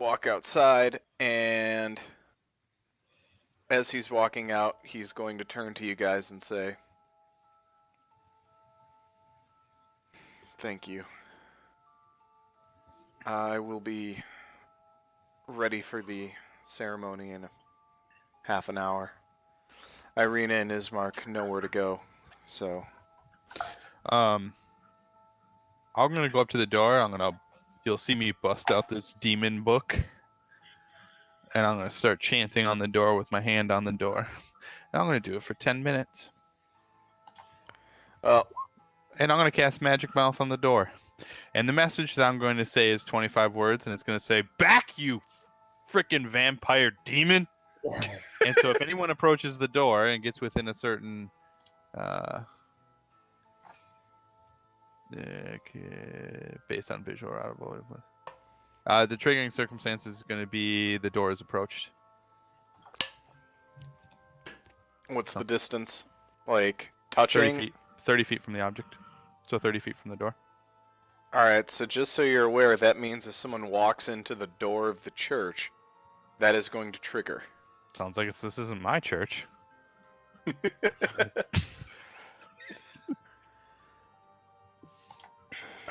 walk outside, and as he's walking out, he's going to turn to you guys and say, "Thank you. I will be ready for the ceremony in half an hour. Irina and Ismark know where to go, so..." I'm gonna go up to the door. You'll see me bust out this demon book, and I'm gonna start chanting on the door with my hand on the door. And I'm gonna do it for 10 minutes. Oh, And I'm going to cast Magic Mouth on the door. And the message that I'm going to say is 25 words, and it's going to say, "Back, you frickin' vampire demon!" And so if anyone approaches the door and gets within a certain... based on visual or audible... the triggering circumstance is going to be the door is approached. what's the distance? Like, touching? 30 feet. 30 feet from the object. So 30 feet from the door. Alright, so just so you're aware, that means if someone walks into the door of the church, that is going to trigger. Sounds like this isn't my church.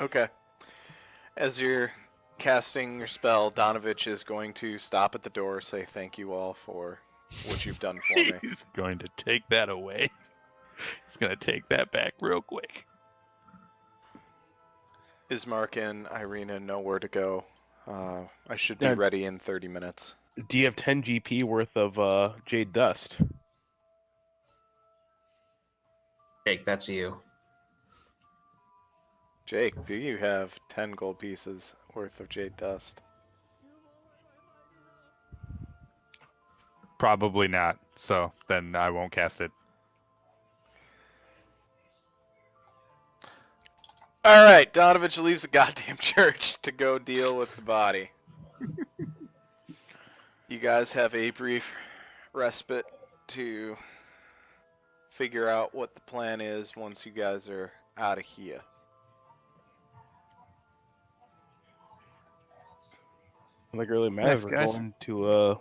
Okay. As you're casting your spell, Donovich is going to stop at the door, say thank you all for what you've done for me. He's going to take that away. He's going to take that back real quick. Ismark and Irina know where to go. I should be Yeah. ready in 30 minutes. Do you have 10 GP worth of Jade Dust? Jake, that's you. Jake, do you have 10 gold pieces worth of jade dust? Probably not. So then I won't cast it. Alright, Donovich leaves the goddamn church to go deal with the body. You guys have a brief respite to figure out what the plan is once you guys are out of here. I think it really matters. Thanks, We're guys. going to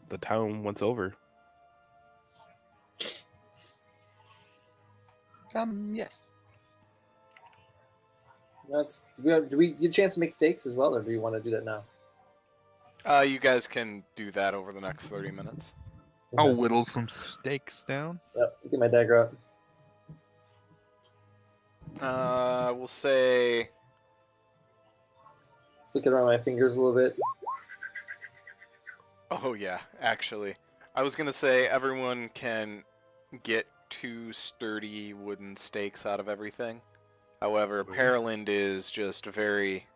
the town once over. Yes. Do we get a chance to make steaks as well, or do you want to do that now? You guys can do that over the next 30 minutes. I'll whittle some stakes down. Yep, get my dagger out. We'll say Flick it around my fingers a little bit. Oh yeah, actually. I was gonna say everyone can get 2 sturdy wooden stakes out of everything. However, Pearland is just very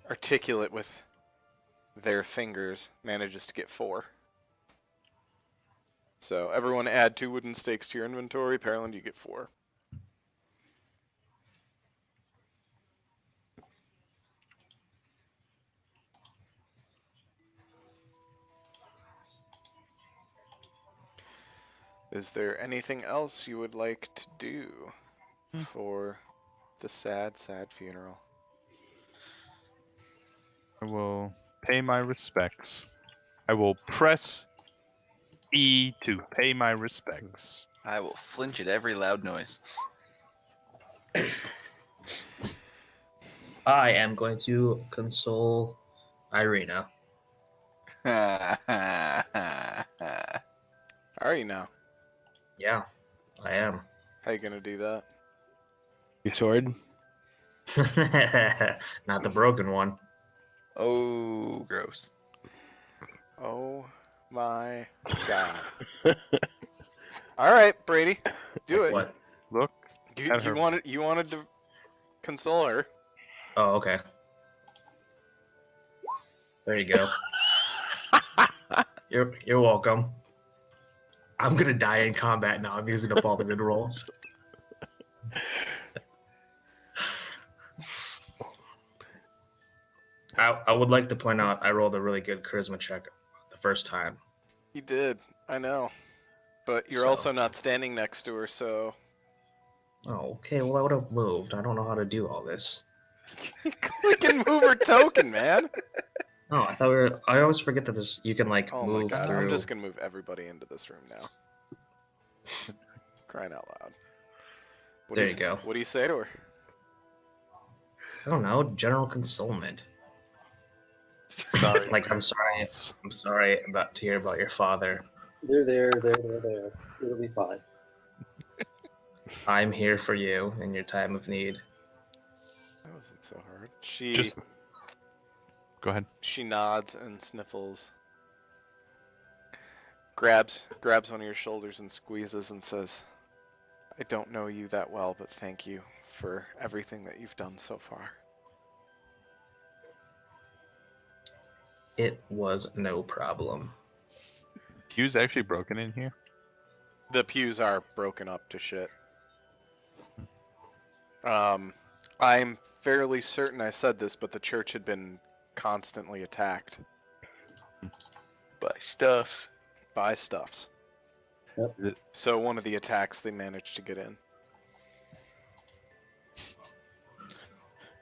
articulate with their fingers, manages to get 4. So everyone add 2 wooden stakes to your inventory. Pearland, you get 4. Is there anything else you would like to do for the sad, sad funeral? I will pay my respects. I will press E to pay my respects. I will flinch at every loud noise. I am going to console Irina. Are you now? Yeah, I am. How you gonna do that? Your sword? Not the broken one. Oh, gross. Oh my god. Alright, Brady. Do it. What? Look. You At her. wanted to console her. Oh, okay. There you go. You're welcome. I'm gonna die in combat now. I'm using up all the good rolls. I would like to point out I rolled a really good charisma check the first time. You did. I know. But you're So- also not standing next to her, so Oh, okay. Well, I would have moved. I don't know how to do all this. click and move her token, man. Oh, I thought we were. I always forget that this you can like Oh my move god, through. I'm just gonna move everybody into this room now. Crying out loud. What There do you go. What do you say to her? I don't know. General consolement. Sorry. Like, I'm sorry. I'm sorry about to hear about your father. They're there. It'll be fine. I'm here for you in your time of need. That wasn't so hard. She Just go ahead. she nods and sniffles. Grabs one of your shoulders and squeezes and says, I don't know you that well, but thank you for everything that you've done so far. It was no problem. Q's actually broken in here. The pews are broken up to shit. I'm fairly certain I said this, but the church had been constantly attacked By stuffs. by stuffs. Yep. So one of the attacks, they managed to get in.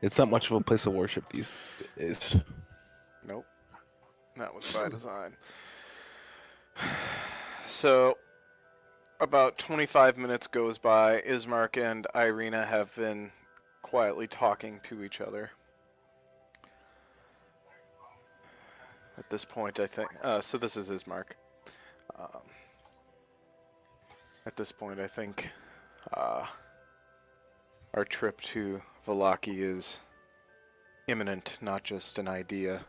It's not much of a place of worship these days. Nope. That was by design. So, about 25 minutes goes by. Ismark and Irina have been quietly talking to each other. At this point, I think... so this is Ismark. At this point, I think our trip to Valaki is imminent, not just an idea.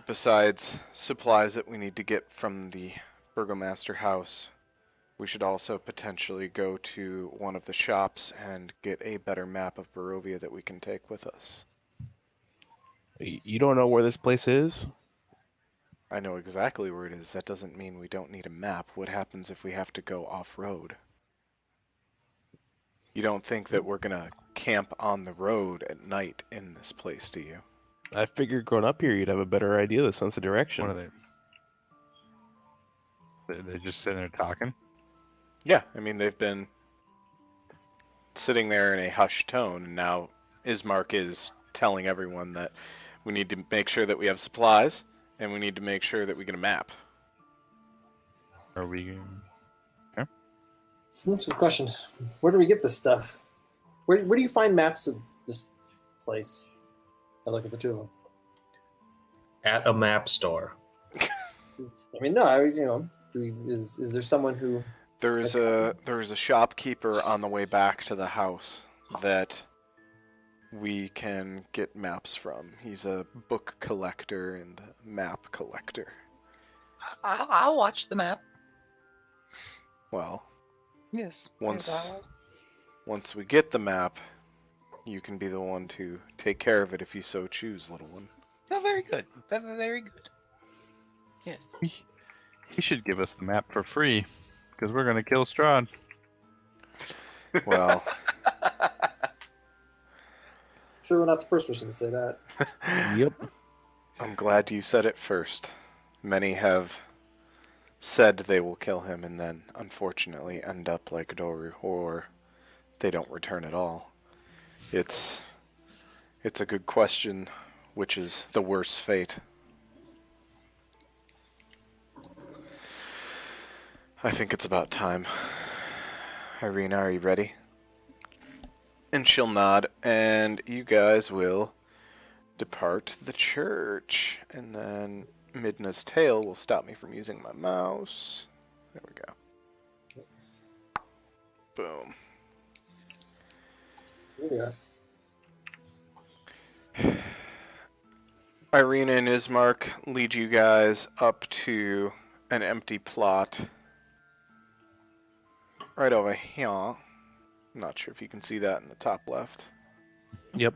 Besides supplies that we need to get from the Burgomaster house, we should also potentially go to one of the shops and get a better map of Barovia that we can take with us. You don't know where this place is? I know exactly where it is. That doesn't mean we don't need a map. What happens if we have to go off-road? You don't think that we're gonna camp on the road at night in this place, do you? I figured growing up here, you'd have a better idea of the sense of direction. What are they? They're just sitting there talking. Yeah, I mean, they've been sitting there in a hushed tone, and now Ismark is telling everyone that we need to make sure that we have supplies, and we need to make sure that we get a map. Are we? That's a good question. Where do we get this stuff? Where do you find maps of this place? I look at the two of them. At a map store. I mean, no, is there someone who... There is a shopkeeper on the way back to the house that we can get maps from. He's a book collector and a map collector. I'll watch the map. Well, Yes. once we get the map, you can be the one to take care of it if you so choose, little one. Oh, very good. Very good. Yes. He should give us the map for free, because we're gonna kill Strahd. Well, Sure, we're not the first person to say that. Yep. I'm glad you said it first. Many have said they will kill him and then, unfortunately, end up like Doru, or they don't return at all. It's a good question, which is the worst fate. I think it's about time. Irina, are you ready? And she'll nod, and you guys will depart the church. And then Midna's tail will stop me from using my mouse. There we go. Boom. Here we are. Irina and Ismark lead you guys up to an empty plot right over here. I'm not sure if you can see that in the top left. Yep.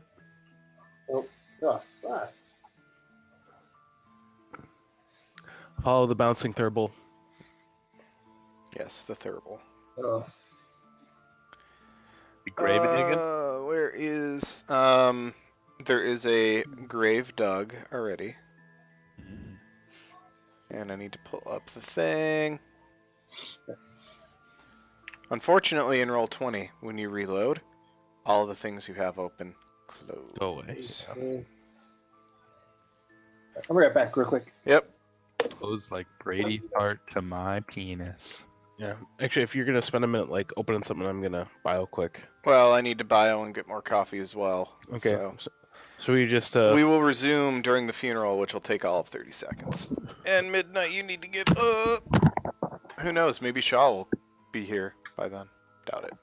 Oh, ah. Follow the bouncing thurible. Yes, the thurible. Oh. The grave again? Where is there is a grave dug already. And I need to pull up the thing. Unfortunately, in Roll20, when you reload, all the things you have open close. Go away. I'll be right back real quick. Yep. Close like Brady part to my penis. Yeah. Actually, if you're gonna spend a minute like opening something, I'm gonna bio quick. Well, I need to bio and get more coffee as well. Okay. So So we just we will resume during the funeral, which will take all of 30 seconds. And midnight, you need to get up. Who knows? Maybe Shaw will be here by then. Doubt it.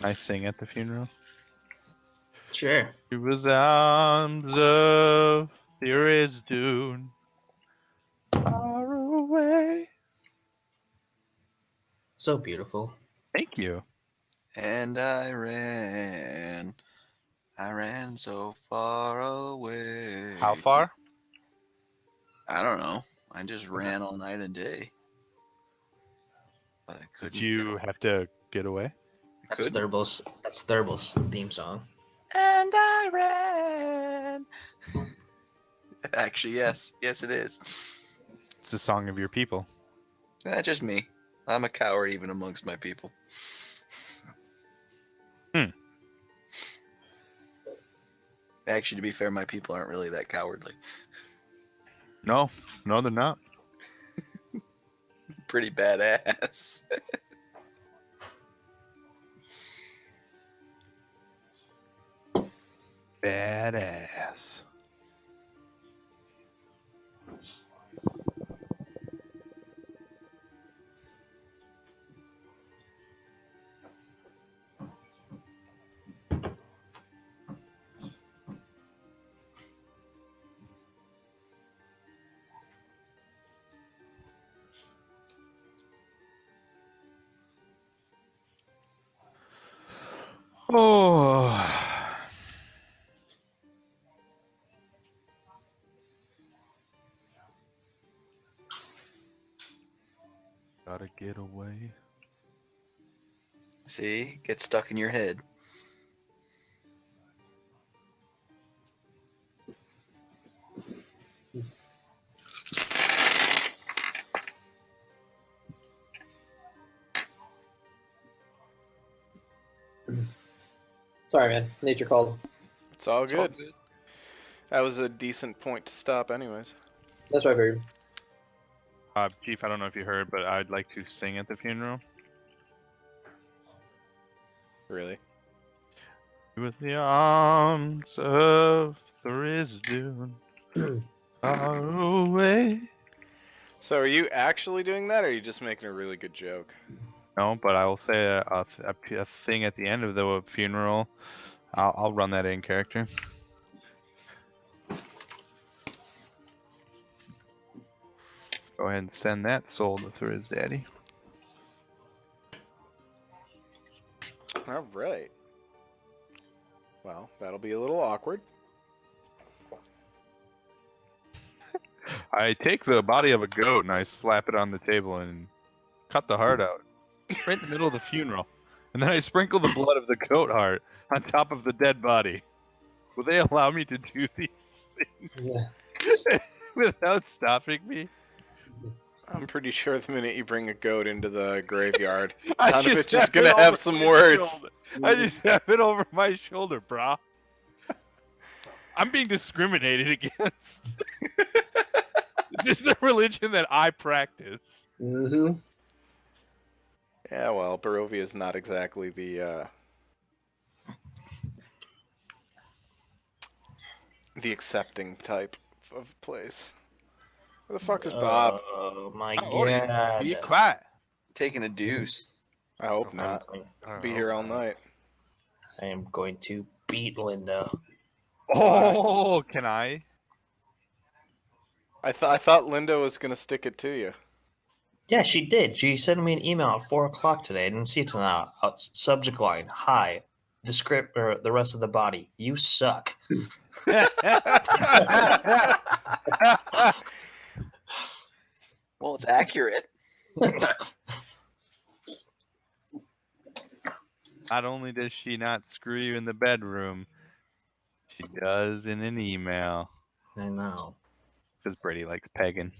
I sing at the funeral. Sure. It was arms of Dune. Far away. So beautiful. Thank you. And I ran so far away. How far? I don't know. I just ran all night and day. But I couldn't. Did you have to get away? That's Thurbal's. That's Thurbal's theme song. And I ran. Actually, yes. Yes, it is. It's the song of your people. That's just me. I'm a coward even amongst my people. Actually, to be fair, my people aren't really that cowardly. No, they're not. Pretty badass. Badass. Oh. Gotta get away. See? Get stuck in your head. Sorry, man. Nature called. It's all It's all good. That was a decent point to stop, anyways. That's what I figured. Chief, I don't know if you heard, but I'd like to sing at the funeral. Really. With the arms of Thrisdune far away. So are you actually doing that, or are you just making a really good joke? No, but I will say a thing at the end of the funeral. I'll run that in character. Go ahead and send that soul to his daddy. All right. Well, that'll be a little awkward. I take the body of a goat and I slap it on the table and cut the heart out. Right in the middle of the funeral. And then I sprinkle the blood of the goat heart on top of the dead body. Will they allow me to do these things Yeah. without stopping me? I'm pretty sure the minute you bring a goat into the graveyard, I Donovich just is have gonna it have over some my words. shoulder. I just have it over my shoulder, brah. I'm being discriminated against. This is the religion that I practice. Mm-hmm. Yeah, well, Barovia is not exactly the accepting type of place. Where the fuck is Bob? Oh my How old are you? god. Be quiet. Taking a deuce. I hope not. I Be don't here know. all night. I am going to beat Linda. Oh, can I? I thought Linda was gonna stick it to you. Yeah, she did. She sent me an email at 4 o'clock today. I didn't see it till now. Subject line: Hi. Descript or the rest of the body. You suck. Well, it's accurate. Not only does she not screw you in the bedroom, she does in an email. I know. Because Brady likes pegging.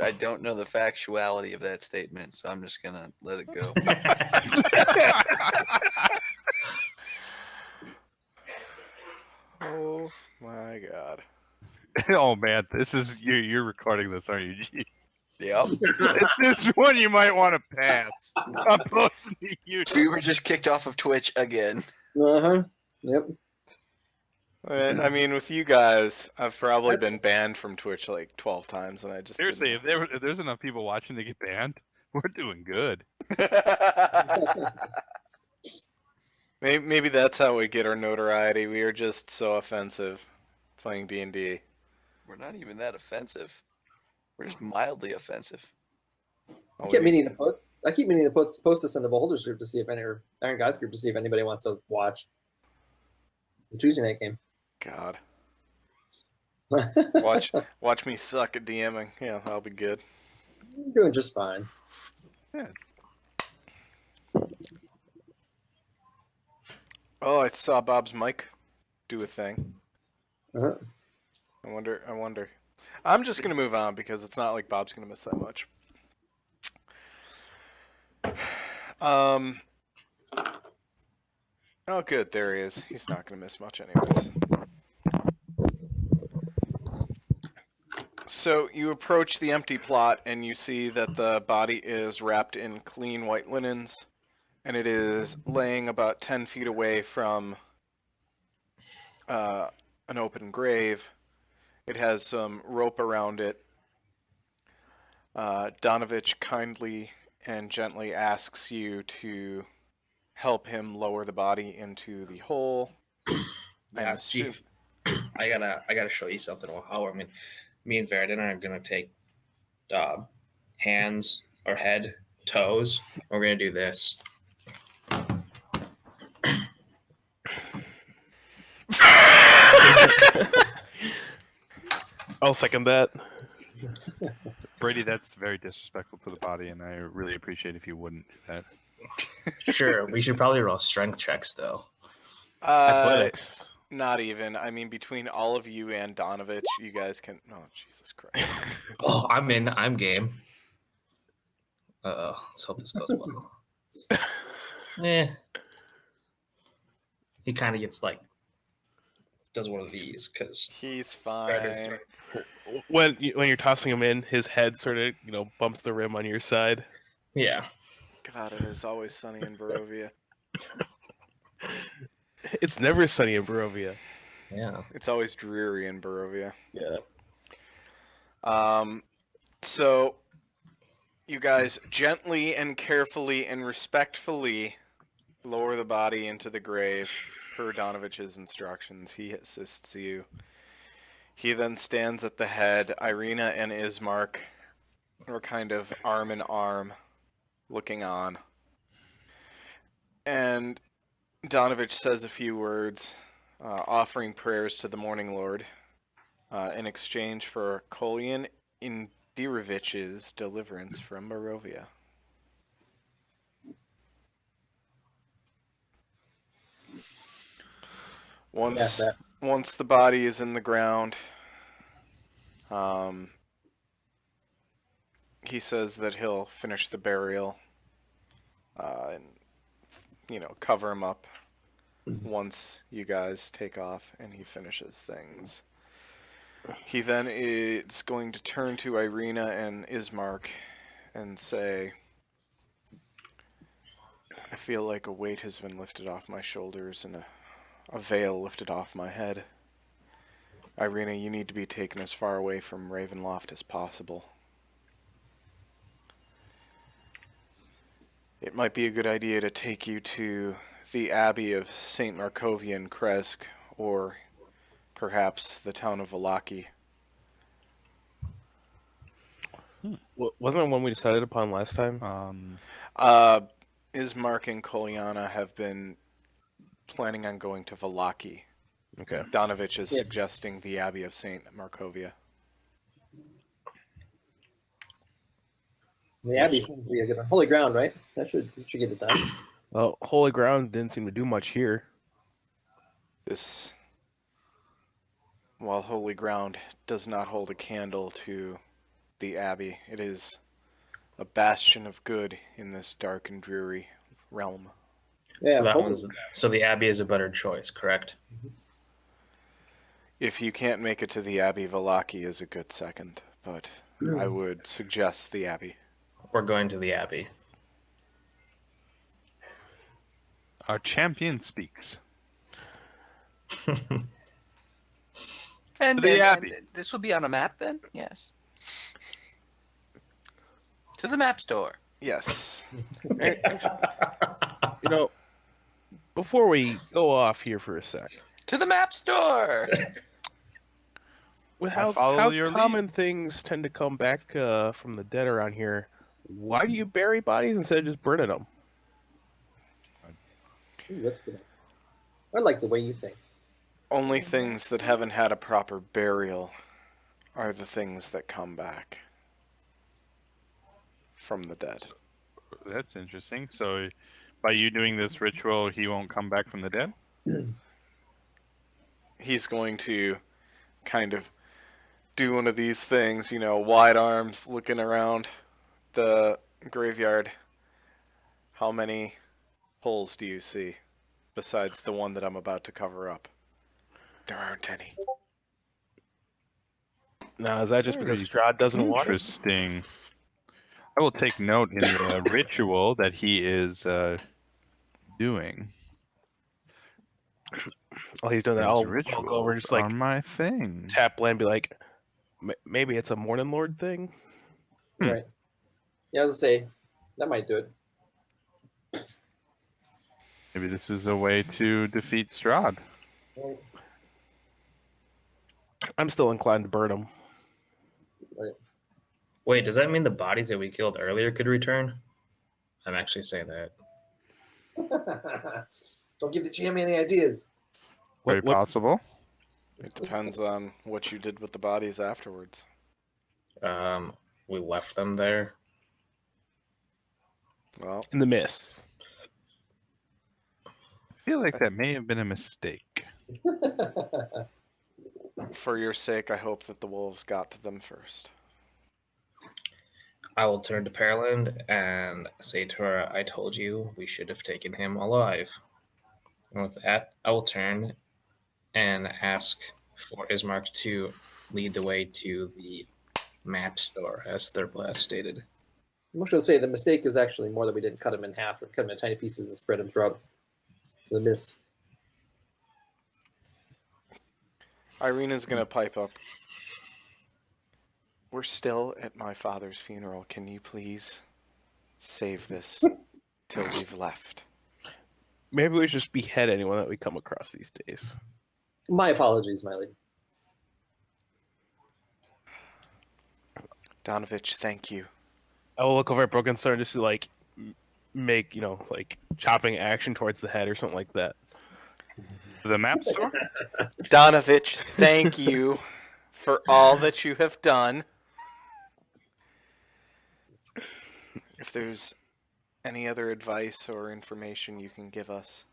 I don't know the factuality of that statement, so I'm just gonna let it go. Oh my god. Oh man, this is you're recording this, aren't you? G? Yep. This one you might want to pass. I'm posting to YouTube. We were just kicked off of Twitch again. Uh-huh. Yep. I mean, with you guys, I've probably been banned from Twitch like 12 times, and I just Seriously, if there's enough people watching to get banned, we're doing good. Maybe that's how we get our notoriety. We are just so offensive playing D&D. We're not even that offensive. We're just mildly offensive. I keep meaning to post. I keep meaning to post this in the Beholders group to see if any or Iron Gods group to see if anybody wants to watch the Tuesday night game. God. Watch me suck at DMing. Yeah, that'll be good. You're doing just fine. Yeah. Oh, I saw Bob's mic do a thing. Uh-huh. I wonder. I'm just gonna move on because it's not like Bob's gonna miss that much. Oh, good. There he is. He's not gonna miss much, anyways. So you approach the empty plot and you see that the body is wrapped in clean white linens, and it is laying about 10 feet away from an open grave. It has some rope around it. Donovich kindly and gently asks you to help him lower the body into the hole. Yeah, Chief. I gotta show you something. Me and Verdun are gonna take hands or head, toes. We're gonna do this. I'll second that. Brady, that's very disrespectful to the body, and I really appreciate if you wouldn't do that. Sure, we should probably roll strength checks though. Athletics. Not even. I mean, between all of you and Donovich, you guys can. Oh, Jesus Christ! Oh, I'm in. I'm game. Let's hope this goes well. He kind of gets does one of these because He's fine. When you're tossing him in, his head sort of bumps the rim on your side. Yeah. God, it is always sunny in Barovia. It's never sunny in Barovia. Yeah. It's always dreary in Barovia. Yeah. So you guys gently and carefully and respectfully lower the body into the grave per Donovich's instructions. He assists you. He then stands at the head. Irina and Ismark are kind of arm in arm, looking on. And Donovich says a few words, offering prayers to the Morning Lord in exchange for Kolyan Indiravich's deliverance from Barovia. Once the body is in the ground, he says that he'll finish the burial and cover him up once you guys take off and he finishes things. He then is going to turn to Irina and Ismark and say, I feel like a weight has been lifted off my shoulders and a veil lifted off my head. Irina, you need to be taken as far away from Ravenloft as possible. It might be a good idea to take you to the Abbey of St. Markovia in Kresk, or perhaps the town of Valaki. Wasn't that one we decided upon last time? Ismark and Kolyana have been planning on going to Valaki. Okay. Donovich is suggesting the Abbey of St. Markovia. The Abbey seems to be a good one. Holy ground, right? That should get it done. Well, Holy Ground didn't seem to do much here. While Holy Ground does not hold a candle to the Abbey, it is a bastion of good in this dark and dreary realm. Yeah, so the Abbey is a better choice, correct? If you can't make it to the Abbey, Valaki is a good second, but I would suggest the Abbey. We're going to the Abbey. Our champion speaks. And, To the Abbey. and this will be on a map then? Yes. To the map store. Yes. Before we go off here for a sec, To the map store. How follow your common things tend to come back from the dead around here? Why do you bury bodies instead of just burning them? Ooh, that's good. I like the way you think. Only things that haven't had a proper burial are the things that come back from the dead. That's interesting. So, by you doing this ritual, he won't come back from the dead? He's going to kind of do one of these things, wide arms, looking around the graveyard. How many holes do you see besides the one that I'm about to cover up? There aren't any. Now, is that just because Very Strahd doesn't want it? Interesting. I will take note in the ritual that he is doing. While he's doing that, Those I'll rituals go over and just are my thing. tap Bland and be like, maybe it's a Morning Lord thing? Right. Yeah, I was gonna say that might do it. Maybe this is a way to defeat Strahd. Right. I'm still inclined to burn them. Right. Wait, does that mean the bodies that we killed earlier could return? I'm actually saying that. Don't give the GM any ideas. Very possible. It depends on what you did with the bodies afterwards. We left them there. Well, In the mist. I feel like that may have been a mistake. for your sake, I hope that the wolves got to them first. I will turn to Pearland and say to her, I told you we should have taken him alive. And with that, I will turn and ask for Ismark to lead the way to the map store, as Thurblast stated. I'm just gonna say the mistake is actually more that we didn't cut him in half or cut him in tiny pieces and spread him throughout the mist. Irina's gonna pipe up. We're still at my father's funeral. Can you please save this till we've left? Maybe we should just behead anyone that we come across these days. My apologies, my lady. Donovich, thank you. I will look over at Broken Star just to make, chopping action towards the head or something like that. The map store? Donovich, thank you for all that you have done. If there's any other advice or information you can give us.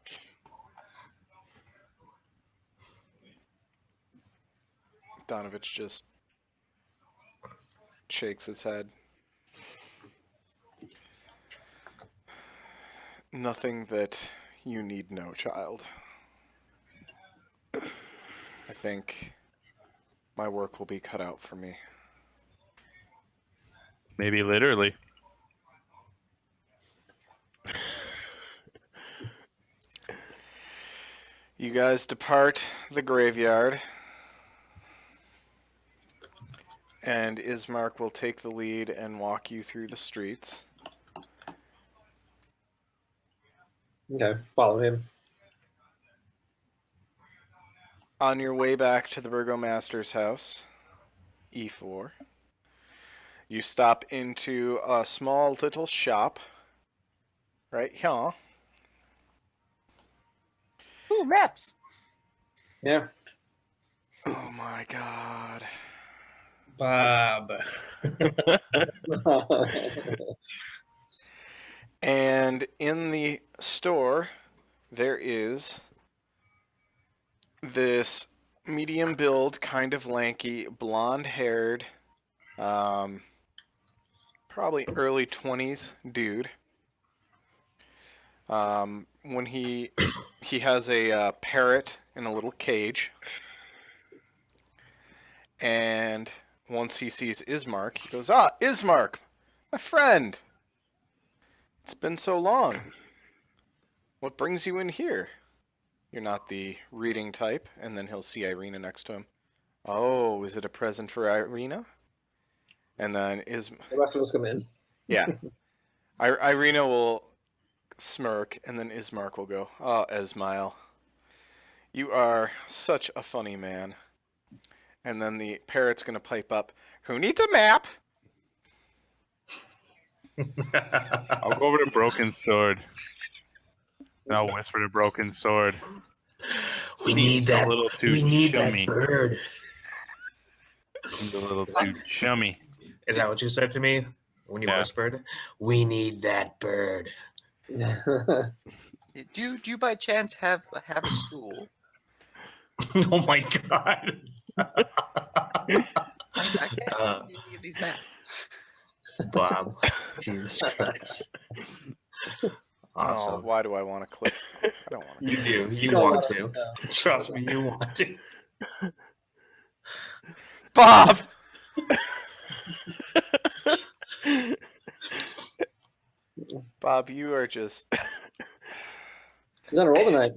Donovich just shakes his head. Nothing that you need know, child. I think my work will be cut out for me. Maybe literally. You guys depart the graveyard, and Ismark will take the lead and walk you through the streets. Okay, follow him. On your way back to the Burgomaster's house, E4, you stop into a small little shop right here. Ooh, maps. Yeah. Oh my god. Bob. And in the store, there is this medium build, kind of lanky, blonde-haired, probably early 20s dude. When he has a parrot in a little cage, and once he sees Ismark, he goes, "Ah, Ismark, my friend! It's been so long. What brings you in here? You're not the reading type." And then he'll see Irina next to him. "Oh, is it a present for Irina?" And then The rest of us come in. yeah, Irina will smirk, and then Ismark will go, "Oh, Esmail, you are such a funny man." And then the parrot's going to pipe up, "Who needs a map?" I'll go over to Broken Sword. And I'll whisper to Broken Sword. We need that. A little too We need chummy. that bird. Seems a little too chummy. Is that what you said to me when you Yeah. whispered? We need that bird. Do you by chance have a stool? Oh my god. I can't give these back. Bob. Jesus Christ. Awesome. Oh, why do I want to click? I don't want to. You do. You So, want to. yeah. Trust me, you want to. Bob! Bob, you are just... He's on a roll tonight.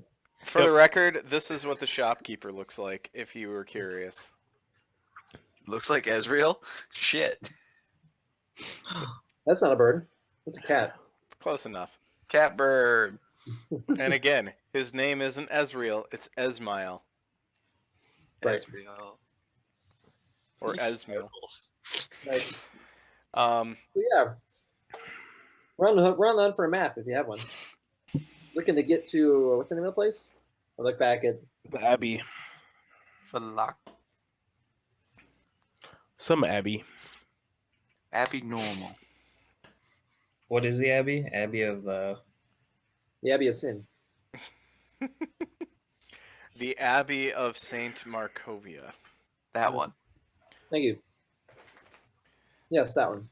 For the record, this is what the shopkeeper looks like, if you were curious. Looks like Ezreal. Shit. That's not a bird. That's a cat. It's close enough. Catbird. And again, his name isn't Ezreal, it's Esmail. Right. Ezreal. Or He Esmail. sparkles. Right. Um, So yeah, we're on the hunt for a map if you have one. Looking to get to what's the name of the place? I look back at The Abbey. Falak. Some Abbey. Abnormal. What is the Abbey? Abbey of the Abbey of Sin. the Abbey of Saint Markovia. That one. Thank you. Yes, that one.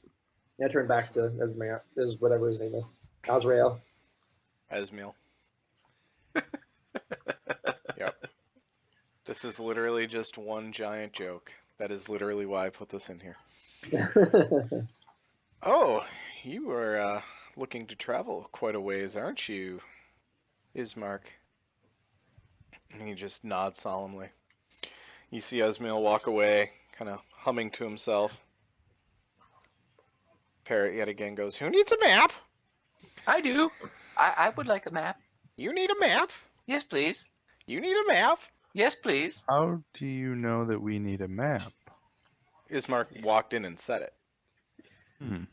Yeah, turn back to Esmail. This is whatever his name is. Azrael. Esmail. Yep. This is literally just one giant joke. That is literally why I put this in here. Oh, you are looking to travel quite a ways, aren't you, Ismark? And he just nods solemnly. You see Esmail walk away, kind of humming to himself. Parrot yet again goes, "Who needs a map? I do. I would like a map. You need a map? Yes, please. You need a map?" Yes, please. How do you know that we need a map? Ismark walked in and said it.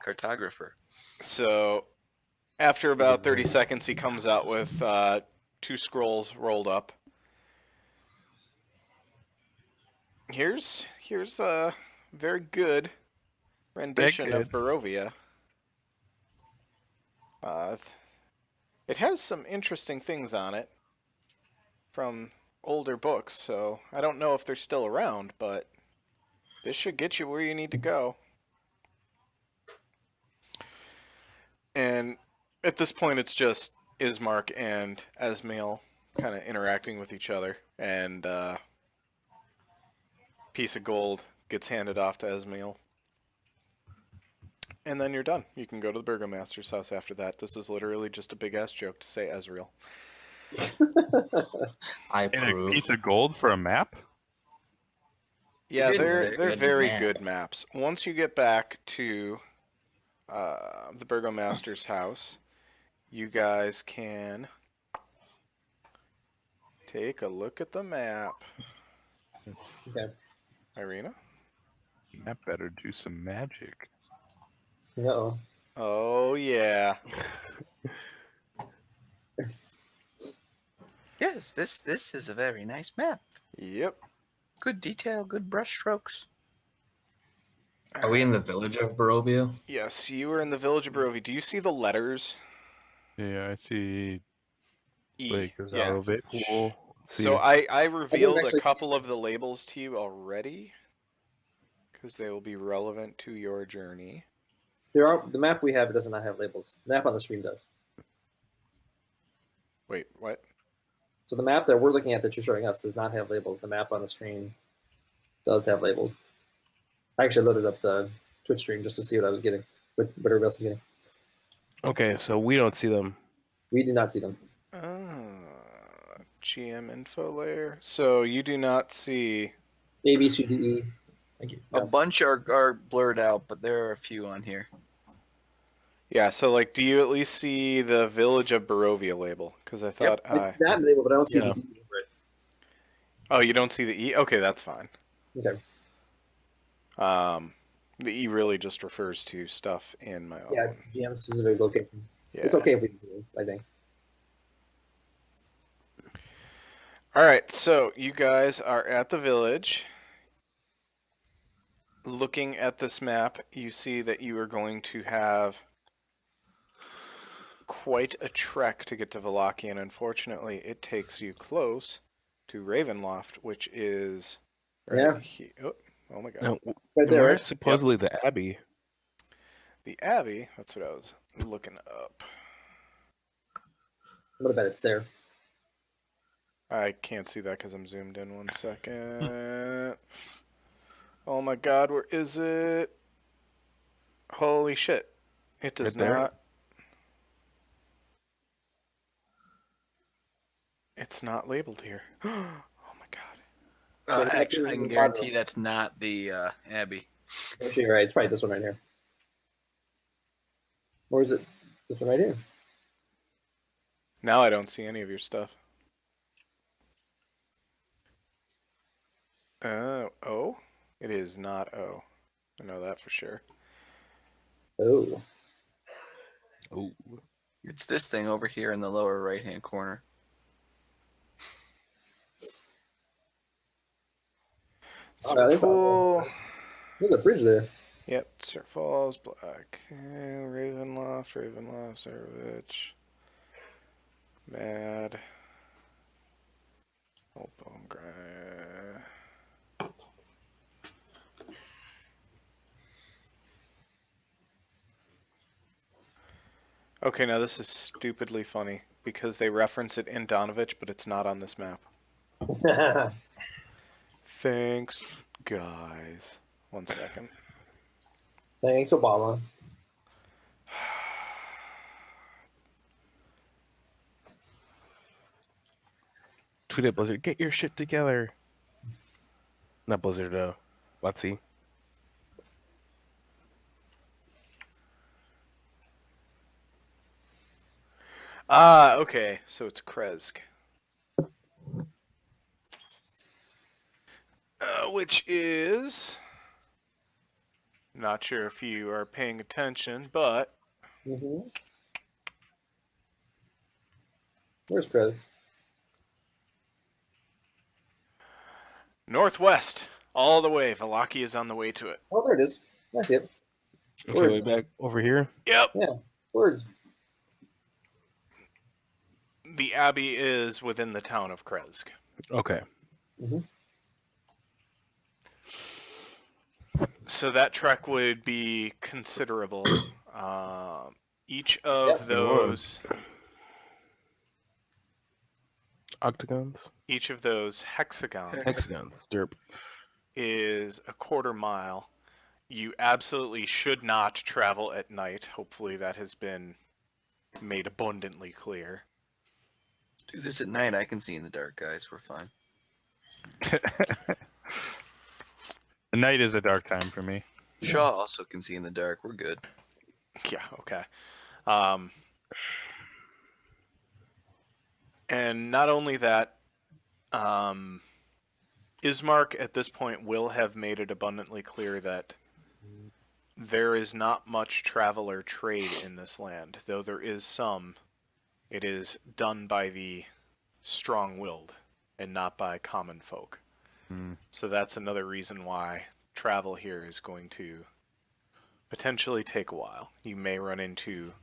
Cartographer. So, after about 30 seconds, he comes out with 2 scrolls rolled up. Here's a very good rendition of Barovia. It has some interesting things on it from older books, so I don't know if they're still around, but this should get you where you need to go. And at this point, it's just Ismark and Esmail kind of interacting with each other, and piece of gold gets handed off to Esmail. And then you're done. You can go to the Burgomaster's house after that. This is literally just a big-ass joke to say Ezreal. I And a approve. piece of gold for a map? Yeah, they're Good very map. good maps. Once you get back to the Burgomaster's house, you guys can take a look at the map. Okay. Irina? That better do some magic. Uh-oh. Oh, yeah. Yes, this is a very nice map. Yep. Good detail, good brush strokes. Are we in the village of Barovia? Yes, you are in the village of Barovia. Do you see the letters? Yeah, I see E. Lake Yeah. Azalove pool. So I revealed a actually- couple of the labels to you already, because they will be relevant to your journey. The map we have does not have labels. The map on the stream does. Wait, what? So the map that we're looking at that you're showing us does not have labels. The map on the screen does have labels. I actually loaded up the Twitch stream just to see what I was getting, what everybody else is getting. Okay, so we don't see them. We do not see them. GM info layer. So you do not see. A, B, C, D, E. Thank you. A bunch are blurred out, but there are a few on here. Yeah, so like, do you at least see the Village of Barovia label? Because I thought I see that label, but I don't see Yeah. the E over it. Oh, you don't see the E? Okay, that's fine. Okay. The E really just refers to stuff in my own. Yeah, it's GM specific location. Yeah. It's okay if we do it, I think. All right, so you guys are at the village. Looking at this map, you see that you are going to have quite a trek to get to Valaki, and unfortunately, it takes you close to Ravenloft, which is right here. Oh my god. Now, Right and there, where's right? supposedly the Abbey? The Abbey, that's what I was looking up. I'm gonna bet it's there. I can't see that because I'm zoomed in. 1 second. Oh my god, where is it? Holy shit. It does Right there? not. It's not labeled here. Oh my god. Actually, I can guarantee that's not the Abbey. Actually, you're right. It's probably this one right here. Or is it this one right here? Now I don't see any of your stuff. O? It is not O. I know that for sure. Oh. Oh, It's this thing over here in the lower right-hand corner. Oh, that is Pool. There's a bridge there. Yep, Sir Falls, Black. Ravenloft, Savage. Mad. Bone Grind. Okay, now this is stupidly funny because they reference it in Donovich, but it's not on this map. Thanks, guys. 1 second. Thanks, Obama. tweet at Blizzard, get your shit together. Not Blizzard, Watsy. Ah, okay. So it's Kresk. Which is... Not sure if you are paying attention, but... Mm-hmm. Where's Chris? Northwest. All the way. Valaki is on the way to it. Oh, there it is. I see it. Okay, way back over here. Yep. Yeah. Words. The Abbey is within the town of Kresk. Okay. Mm-hmm. So that trek would be considerable. Each of those... Octagons? Each of those hexagons Hexagons. Derp. is a quarter mile. You absolutely should not travel at night. Hopefully that has been made abundantly clear. Do this at night. I can see in the dark, guys. We're fine. The night is a dark time for me. Shaw also can see in the dark. We're good. Yeah, okay. And not only that, Ismark at this point will have made it abundantly clear that there is not much travel or trade in this land. Though there is some, it is done by the strong-willed and not by common folk. So that's another reason why travel here is going to potentially take a while. You may run into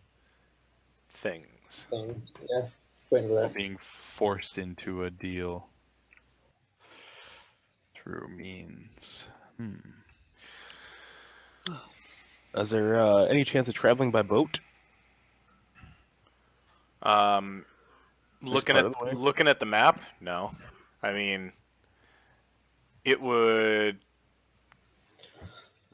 things. Things. Yeah. Waiting for that. Being forced into a deal through means. Is there any chance of traveling by boat? Looking part of the way? at the map, no. I mean, it would.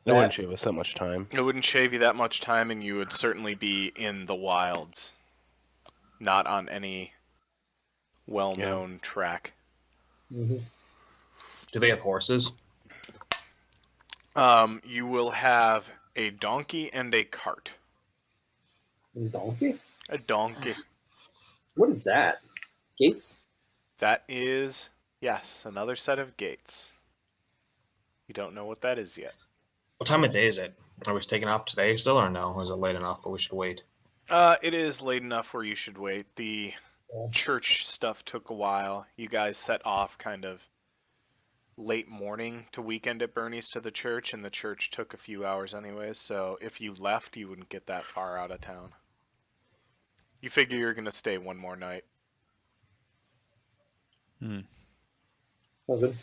It wouldn't shave us that much time. It wouldn't shave you that much time, and you would certainly be in the wilds, not on any well-known track. Mm-hmm. Do they have horses? You will have a donkey and a cart. Donkey? A donkey. What is that? Gates? That is Yes, another set of gates. You don't know what that is yet. What time of day is it? Are we taking off today still, or no? Or is it late enough, or we should wait? It is late enough where you should wait. The church stuff took a while. You guys set off kind of late morning to weekend at Bernie's to the church, and the church took a few hours anyways, so if you left, you wouldn't get that far out of town. You figure you're going to stay one more night. Oh, good.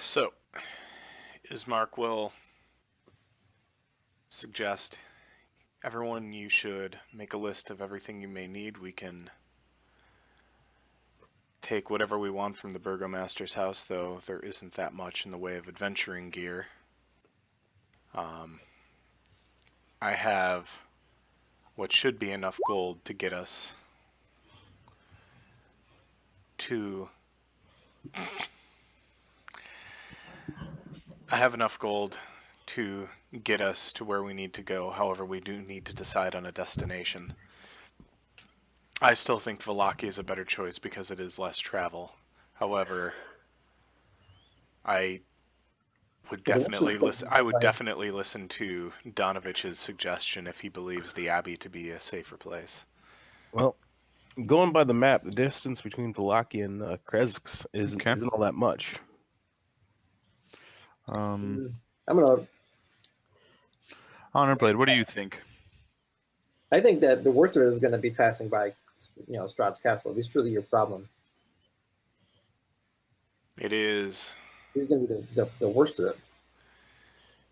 So, Ismark will suggest everyone you should make a list of everything you may need. We can take whatever we want from the Burgomaster's house, though there isn't that much in the way of adventuring gear. I have what should be enough gold to get us to... I have enough gold to get us to where we need to go. However, we do need to decide on a destination. I still think Valaki is a better choice because it is less travel. However, I would definitely listen. I would definitely listen to Donovich's suggestion if he believes the Abbey to be a safer place. Well, going by the map, the distance between Valaki and Krezks isn't all that much. I'm gonna. Honorblade, what do you think? I think that the worst of it is going to be passing by, Strahd's castle. If it's truly your problem, It is. it's going to be the worst of it.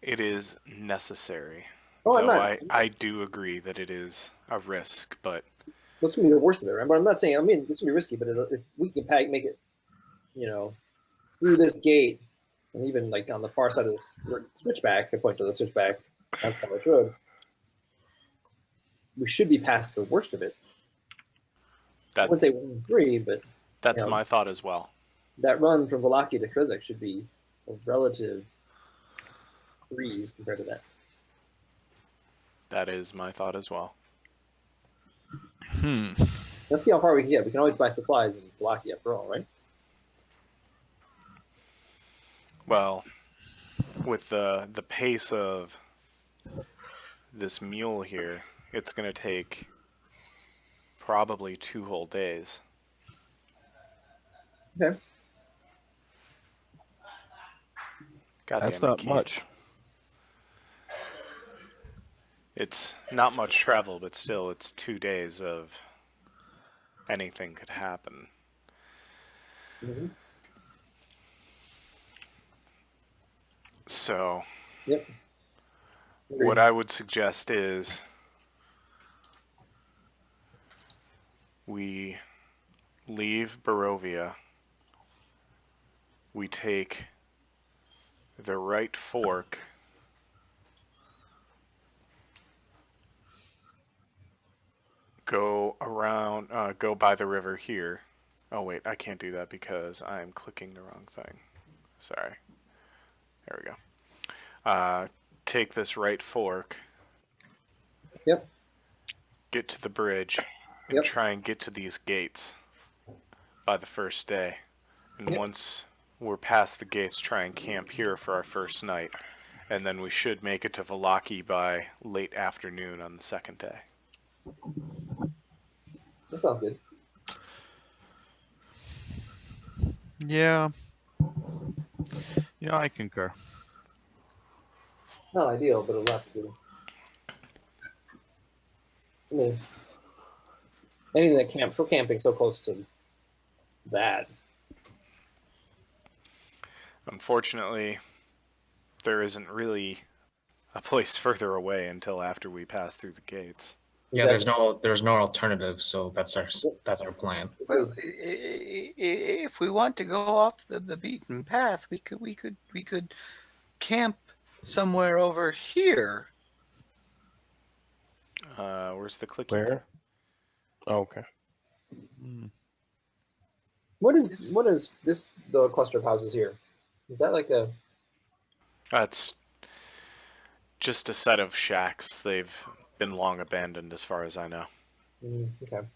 It is necessary. Oh, I'm Though not. I do agree that it is a risk, but What's going to be the worst of it? Right? But I'm not saying. I mean, it's going to be risky, but if we can make it, through this gate, and even like on the far side of this switchback, I point to the switchback. That's College Road. We should be past the worst of it. I that wouldn't say 1 in 3, but that's my thought as well. that run from Valaki to Krezek should be a relative breeze compared to that. That is my thought as well. Let's see how far we can get. We can always buy supplies in Valaki after all, right? Well, with the pace of this mule here, it's going to take probably 2 whole days. Okay. God That's damn it, not Keith. much. It's not much travel, but still, it's 2 days of anything could happen. Mm-hmm. So, Yep. what I would suggest is we leave Barovia. We take the right fork. Go around, go by the river here. Oh wait, I can't do that because I'm clicking the wrong thing. Sorry. There we go. Take this right fork. Yep. Get to the bridge and Yep. try and get to these gates by the first day. And Yep. once we're past the gates, try and camp here for our first night. And then we should make it to Valaki by late afternoon on the second day. That sounds good. Yeah. I concur. It's not ideal, but it'll have to do. I mean, anything that camps, for camping so close to that. Unfortunately, there isn't really a place further away until after we pass through the gates. Yeah, there's no alternative, so that's our plan. Well, if we want to go off the beaten path, we could camp somewhere over here. Where's the clicky? Where? Oh, okay. What is this? The cluster of houses here? Is that like a? That's just a set of shacks. They've been long abandoned, as far as I know. Okay.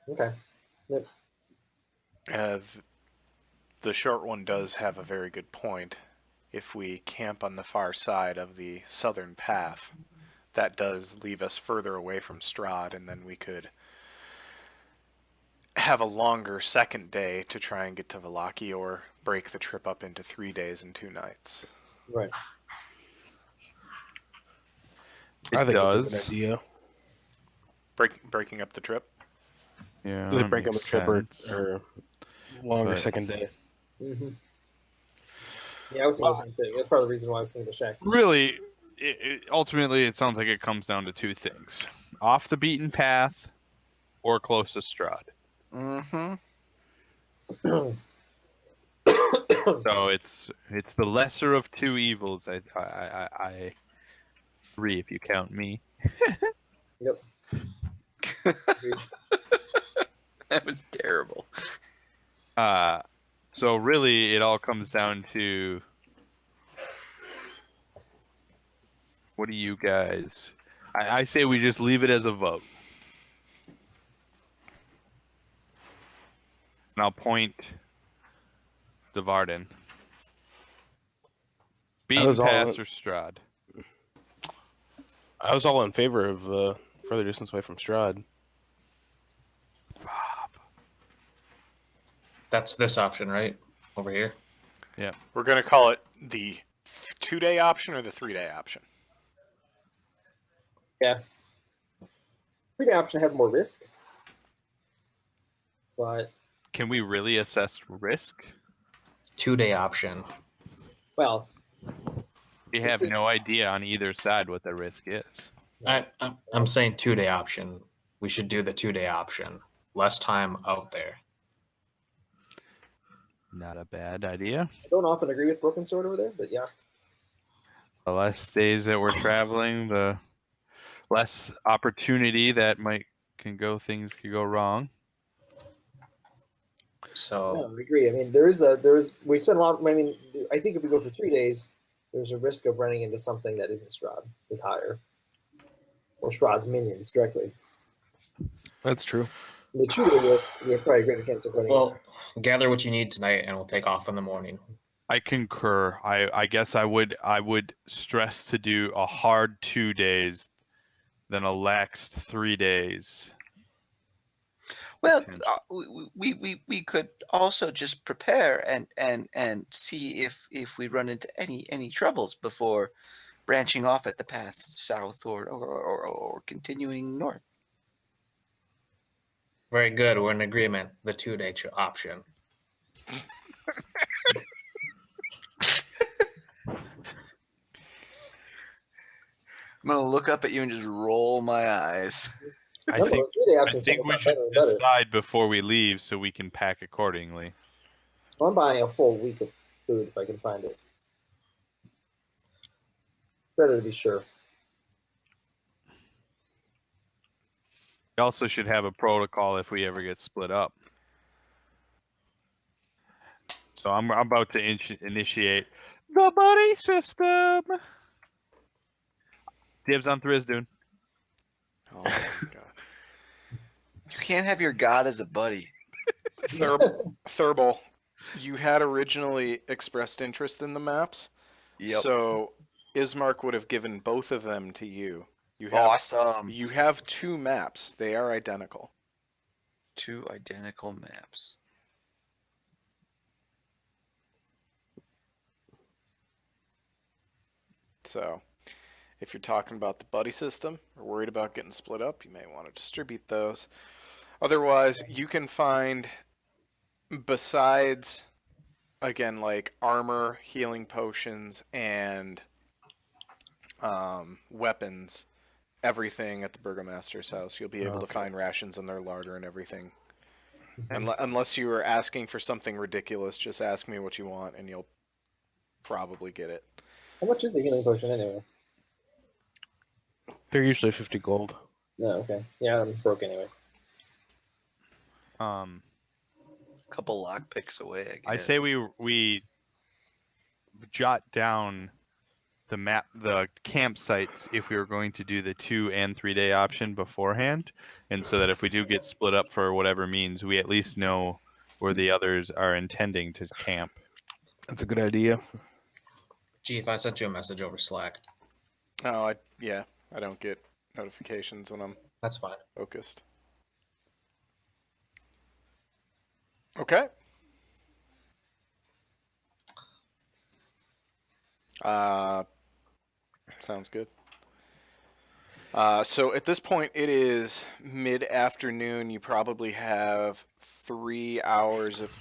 Okay. Yep. The short one does have a very good point. If we camp on the far side of the southern path, that does leave us further away from Strahd, and then we could have a longer second day to try and get to Vallaki, or break the trip up into 3 days and 2 nights. Right. I think does. that's a good idea. Breaking up the trip? Yeah, They that break up a makes trip sense. or longer But- second day. Mm-hmm. Yeah, I was thinking the same thing. That's part of the reason why I was thinking the shacks. Really, ultimately, it sounds like it comes down to two things: off the beaten path, or close to Strahd. Mm-hmm. So it's the lesser of two evils. I three if you count me. Yep. That was terrible. So really, it all comes down to what do you guys? I say we just leave it as a vote, and I'll point to Varden. Beaten was all- path or Strahd? I was all in favor of further distance away from Strahd. That's this option, right? Over here. We're going to call it the 2-day option or the 3-day option. Yeah. 3-day option has more risk, but Can we really assess risk? 2-day option. well, We have no idea on either side what the risk is. I'm saying 2-day option. We should do the 2-day option. Less time out there. Not a bad idea. I don't often agree with Broken Sword over there, but yeah. The less days that we're traveling, the less opportunity that things could go wrong. So Yeah, I agree. I mean, we spend a lot. I mean, I think if we go for 3 days, there's a risk of running into something that isn't Strahd, is higher, or Strahd's minions directly. That's true. The 2-day risk, we have probably a greater chance of running. well, gather what you need tonight, and we'll take off in the morning. I concur. I guess I would stress to do a hard 2 days than a laxed 3 days. Well, we could also just prepare and see if we run into any troubles before branching off at the path south or continuing north. Very good. We're in agreement. The 2-day option. I'm gonna look up at you and just roll my eyes. I No, think 3-day I option's think we not should better and better. decide before we leave so we can pack accordingly. Well, I'm buying a full week of food if I can find it. Better to be sure. We also should have a protocol if we ever get split up. So I'm about to initiate the buddy system. Dibs on Thrisdune. Oh my god. You can't have your god as a buddy. Thurbal, you had originally expressed interest in the maps. Yep. So Ismark would have given both of them to you. Awesome. You have 2 maps. They are identical. 2 identical maps. So if you're talking about the buddy system or worried about getting split up, you may want to distribute those. Otherwise, you can find, besides, again, like armor, healing potions, and weapons, everything at the Burgomaster's house. You'll be able to find rations in their larder and everything. Unless you are asking for something ridiculous, just ask me what you want and you'll probably get it. How much is the healing potion anyway? They're usually 50 gold. No, okay. Yeah, I'm broke anyway. Couple lock picks away, I guess. I say we jot down the map, the campsites, if we were going to do the 2 and 3 day option beforehand, and so that if we do get split up for whatever means, we at least know where the others are intending to camp. That's a good idea. Chief, I sent you a message over Slack. Oh, I don't get notifications when I'm That's fine. focused. Okay. Sounds good. So at this point, it is mid-afternoon. You probably have 3 hours of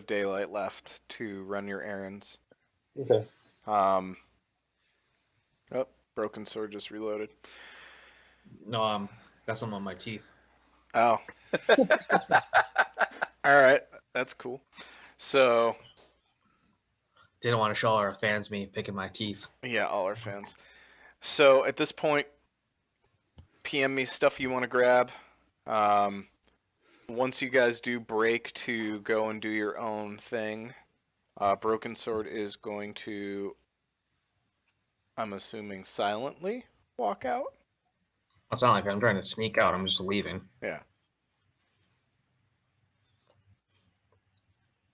daylight left to run your errands. Okay. Oh, broken sword just reloaded. No, got some on my teeth. Oh. All right, that's cool. So, Didn't want to show our fans me picking my teeth. yeah, all our fans. So at this point, PM me stuff you want to grab. Once you guys do break to go and do your own thing, Broken Sword is going to, I'm assuming, silently walk out. It's not like I'm trying to sneak out. I'm just leaving. Yeah.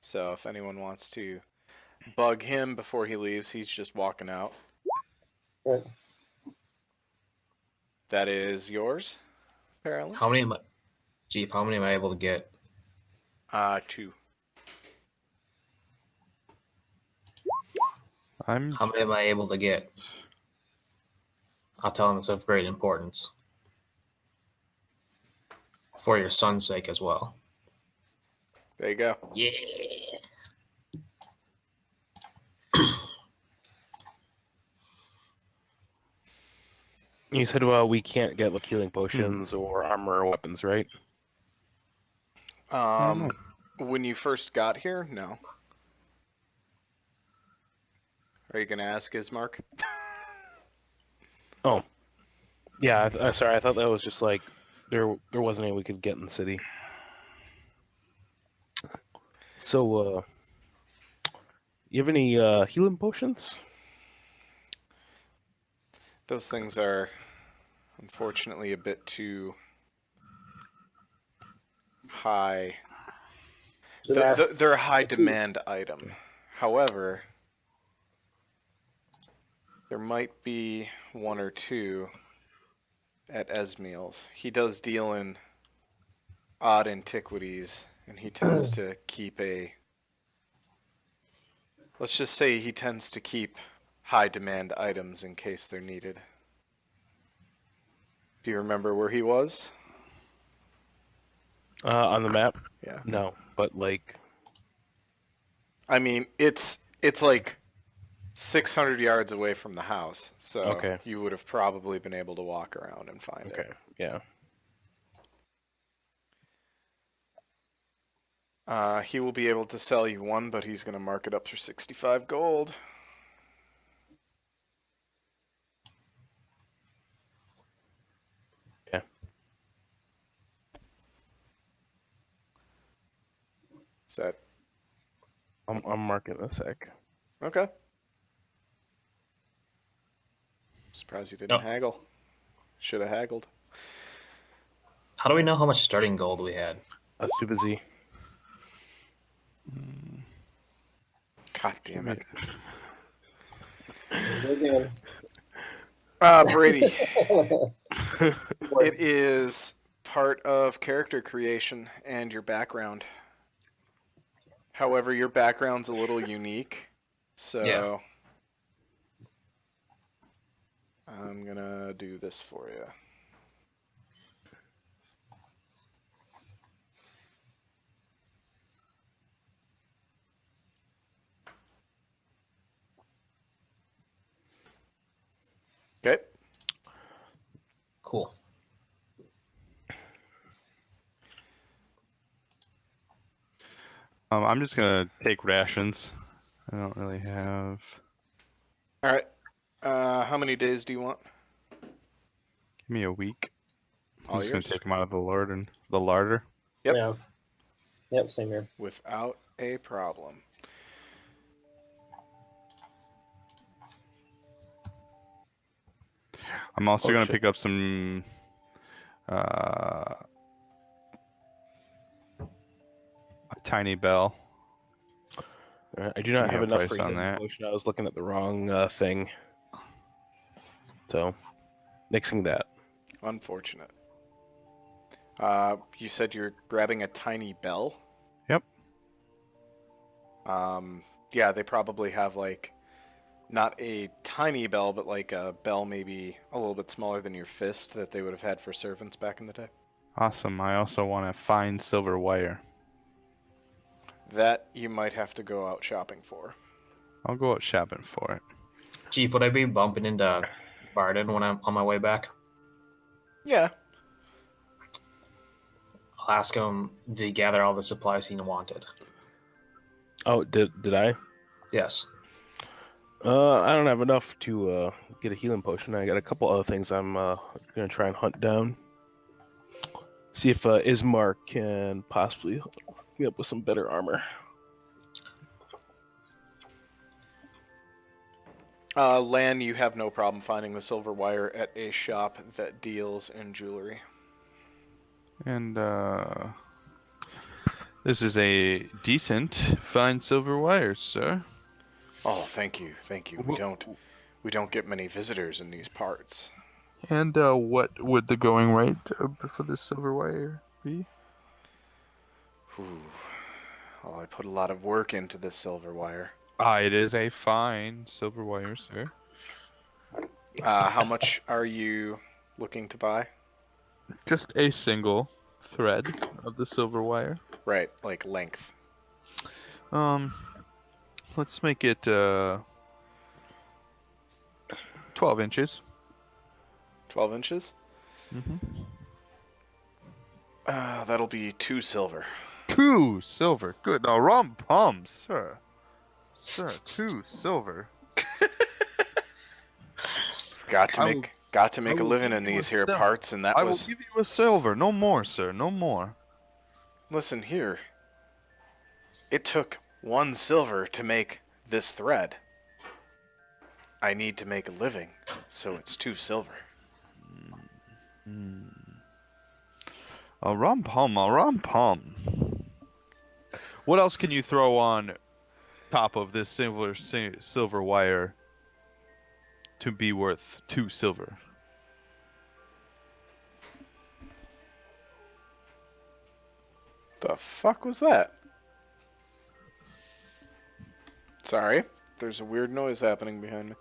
So if anyone wants to bug him before he leaves, he's just walking out. Right. That is yours, apparently. How many am I, Chief? How many am I able to get? 2. How many am I able to get? I'll tell him it's of great importance. For your son's sake as well. There you go. Yeah. You said, well, we can't get like healing potions or armor or weapons, right? When you first got here, no. Are you gonna ask Ismark? Oh, yeah. Sorry, I thought that was just like there wasn't any we could get in the city. So, you have any healing potions? Those things are, unfortunately, a bit too high. They're a high demand item. However, there might be 1 or 2 at Esmeal's. He does deal in odd antiquities, and he tends to keep let's just say he tends to keep high demand items in case they're needed. Do you remember where he was? On the map? Yeah. No, but like, I mean, it's like 600 yards away from the house, so Okay. you would have probably been able to walk around and find okay, it. yeah. He will be able to sell you 1, but he's going to mark it up for 65 gold. Yeah. Is that I'm marking a sec. okay? Surprised you didn't haggle. Should have haggled. How do we know how much starting gold we had? That's too busy. God damn it. Again. Brady. It is part of character creation and your background. However, your background's a little unique, so Yeah. I'm gonna do this for you. Okay. Cool. I'm just gonna take rations. I don't really have. All right. How many days do you want? Give me a week. I'm All just yours. gonna take them out of the larder. Yep. Yeah. Yep, same here. Without a problem. I'm also Oh, going to shit. pick up some a tiny bell. I do Give not me have a enough price for on healing that. potion. I was looking at the wrong thing. So, nixing that. Unfortunate. You said you're grabbing a tiny bell? Yep. Yeah, they probably have like not a tiny bell, but like a bell maybe a little bit smaller than your fist that they would have had for servants back in the day. Awesome. I also want a fine silver wire. That you might have to go out shopping for. I'll go out shopping for it. Chief, would I be bumping into Barden when I'm on my way back? Yeah. I'll ask him to gather all the supplies he wanted. Oh, did I? Yes. I don't have enough to get a healing potion. I got a couple other things I'm gonna try and hunt down. See if Ismark can possibly hook me up with some better armor. Lan, you have no problem finding the silver wire at a shop that deals in jewelry. And this is a decent fine silver wire, sir. Oh, thank you, thank you. We don't get many visitors in these parts. And what would the going rate for this silver wire be? Whew. Oh, I put a lot of work into this silver wire. It is a fine silver wire, sir. How much are you looking to buy? Just a single thread of the silver wire. Right, like length. Let's make it 12 inches. 12 inches? Mm-hmm. That'll be 2 silver. 2 silver. Good. Now, rum pum, sir. Sir, 2 silver. Got to I make a will living give in you a these here silver. parts, and that I will was. give you a silver. No more, sir. No more. Listen here. It took 1 silver to make this thread. I need to make a living, so it's 2 silver. A rum pum, a rum pum. What else can you throw on top of this silver wire to be worth 2 silver? The fuck was that? Sorry, there's a weird noise happening behind me.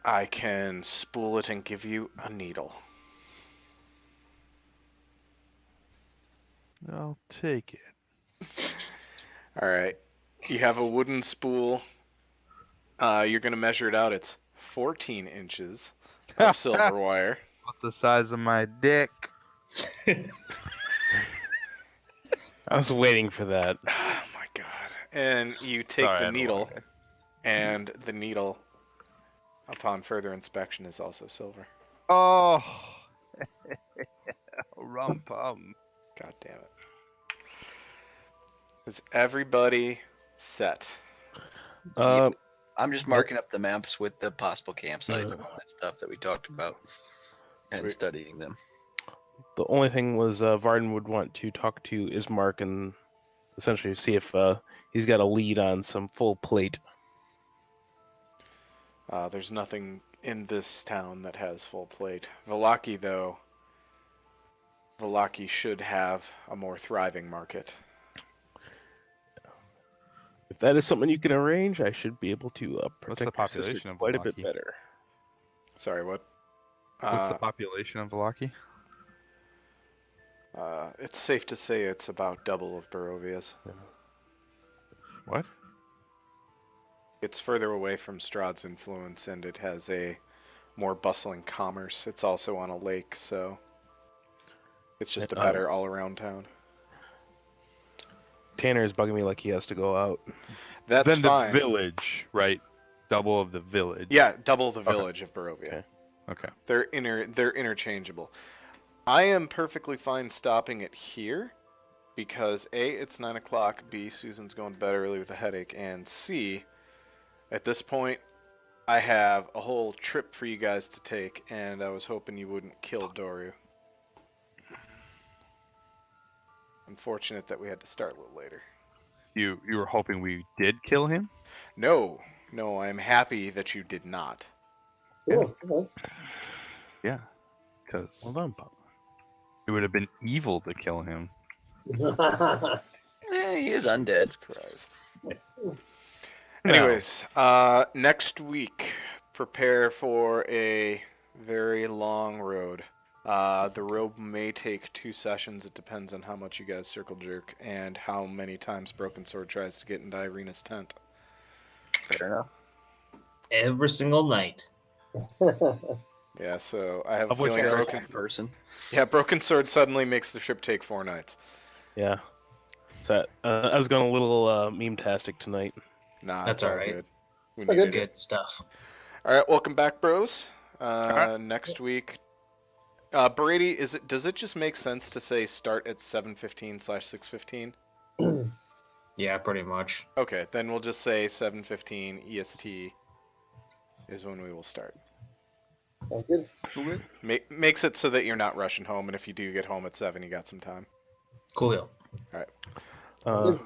I can spool it and give you a needle. I'll take it. Alright. You have a wooden spool. You're going to measure it out. It's 14 inches of silver wire. About the size of my dick. I was waiting for that. Oh my god. And you take Sorry, I the don't needle, like it. and the needle, upon further inspection, is also silver. Oh. Rum pum. God damn it. Is everybody set? I'm just marking up the maps with the possible campsites and all that stuff that we talked about and Sweet. studying them. The only thing was Varden would want to talk to Ismark and essentially see if he's got a lead on some full plate. There's nothing in this town that has full plate. Vallaki, though, Vallaki should have a more thriving market. If that is something you can arrange, I should be able to What's the protect your sister population of quite a bit Vallaki? better. Sorry, what? What's the population of Vallaki? It's safe to say it's about double of Barovia's. What? It's further away from Strahd's influence, and it has a more bustling commerce. It's also on a lake, so it's just a better all-around town. Tanner is bugging me like he has to go out. That's Then fine. the village, right? Double of the village. Yeah, double the village of Barovia. Okay. Okay. They're interchangeable. I am perfectly fine stopping it here because A, it's 9 o'clock, B, Susan's going to bed early with a headache, and C, at this point, I have a whole trip for you guys to take, and I was hoping you wouldn't kill Doru. Unfortunate that we had to start a little later. You were hoping we did kill him? No, I'm happy that you did not. Cool. Okay. Yeah, because Well done, Bob. it would have been evil to kill him. He is undead. Jesus Christ. No. Anyways, next week, prepare for a very long road. The road may take 2 sessions. It depends on how much you guys circle jerk and how many times Broken Sword tries to get into Irina's tent. Fair enough. Every single night. Yeah, so I have a Of which feeling you're Broken Sword suddenly makes the trip take 4 nights. Yeah. So I was going a little meme-tastic tonight. Nah, That's it's all alright. good. We Okay. need It's it. good stuff. All right, welcome back, bros. right. Next week, Brady, does it just make sense to say start at 7:15/6:15? Yeah, pretty much. Okay, then we'll just say 7:15 EST is when we will start. Sounds good. Makes it so that you're not rushing home, and if you do get home at 7, you got some time. Coolio. All right. Uh,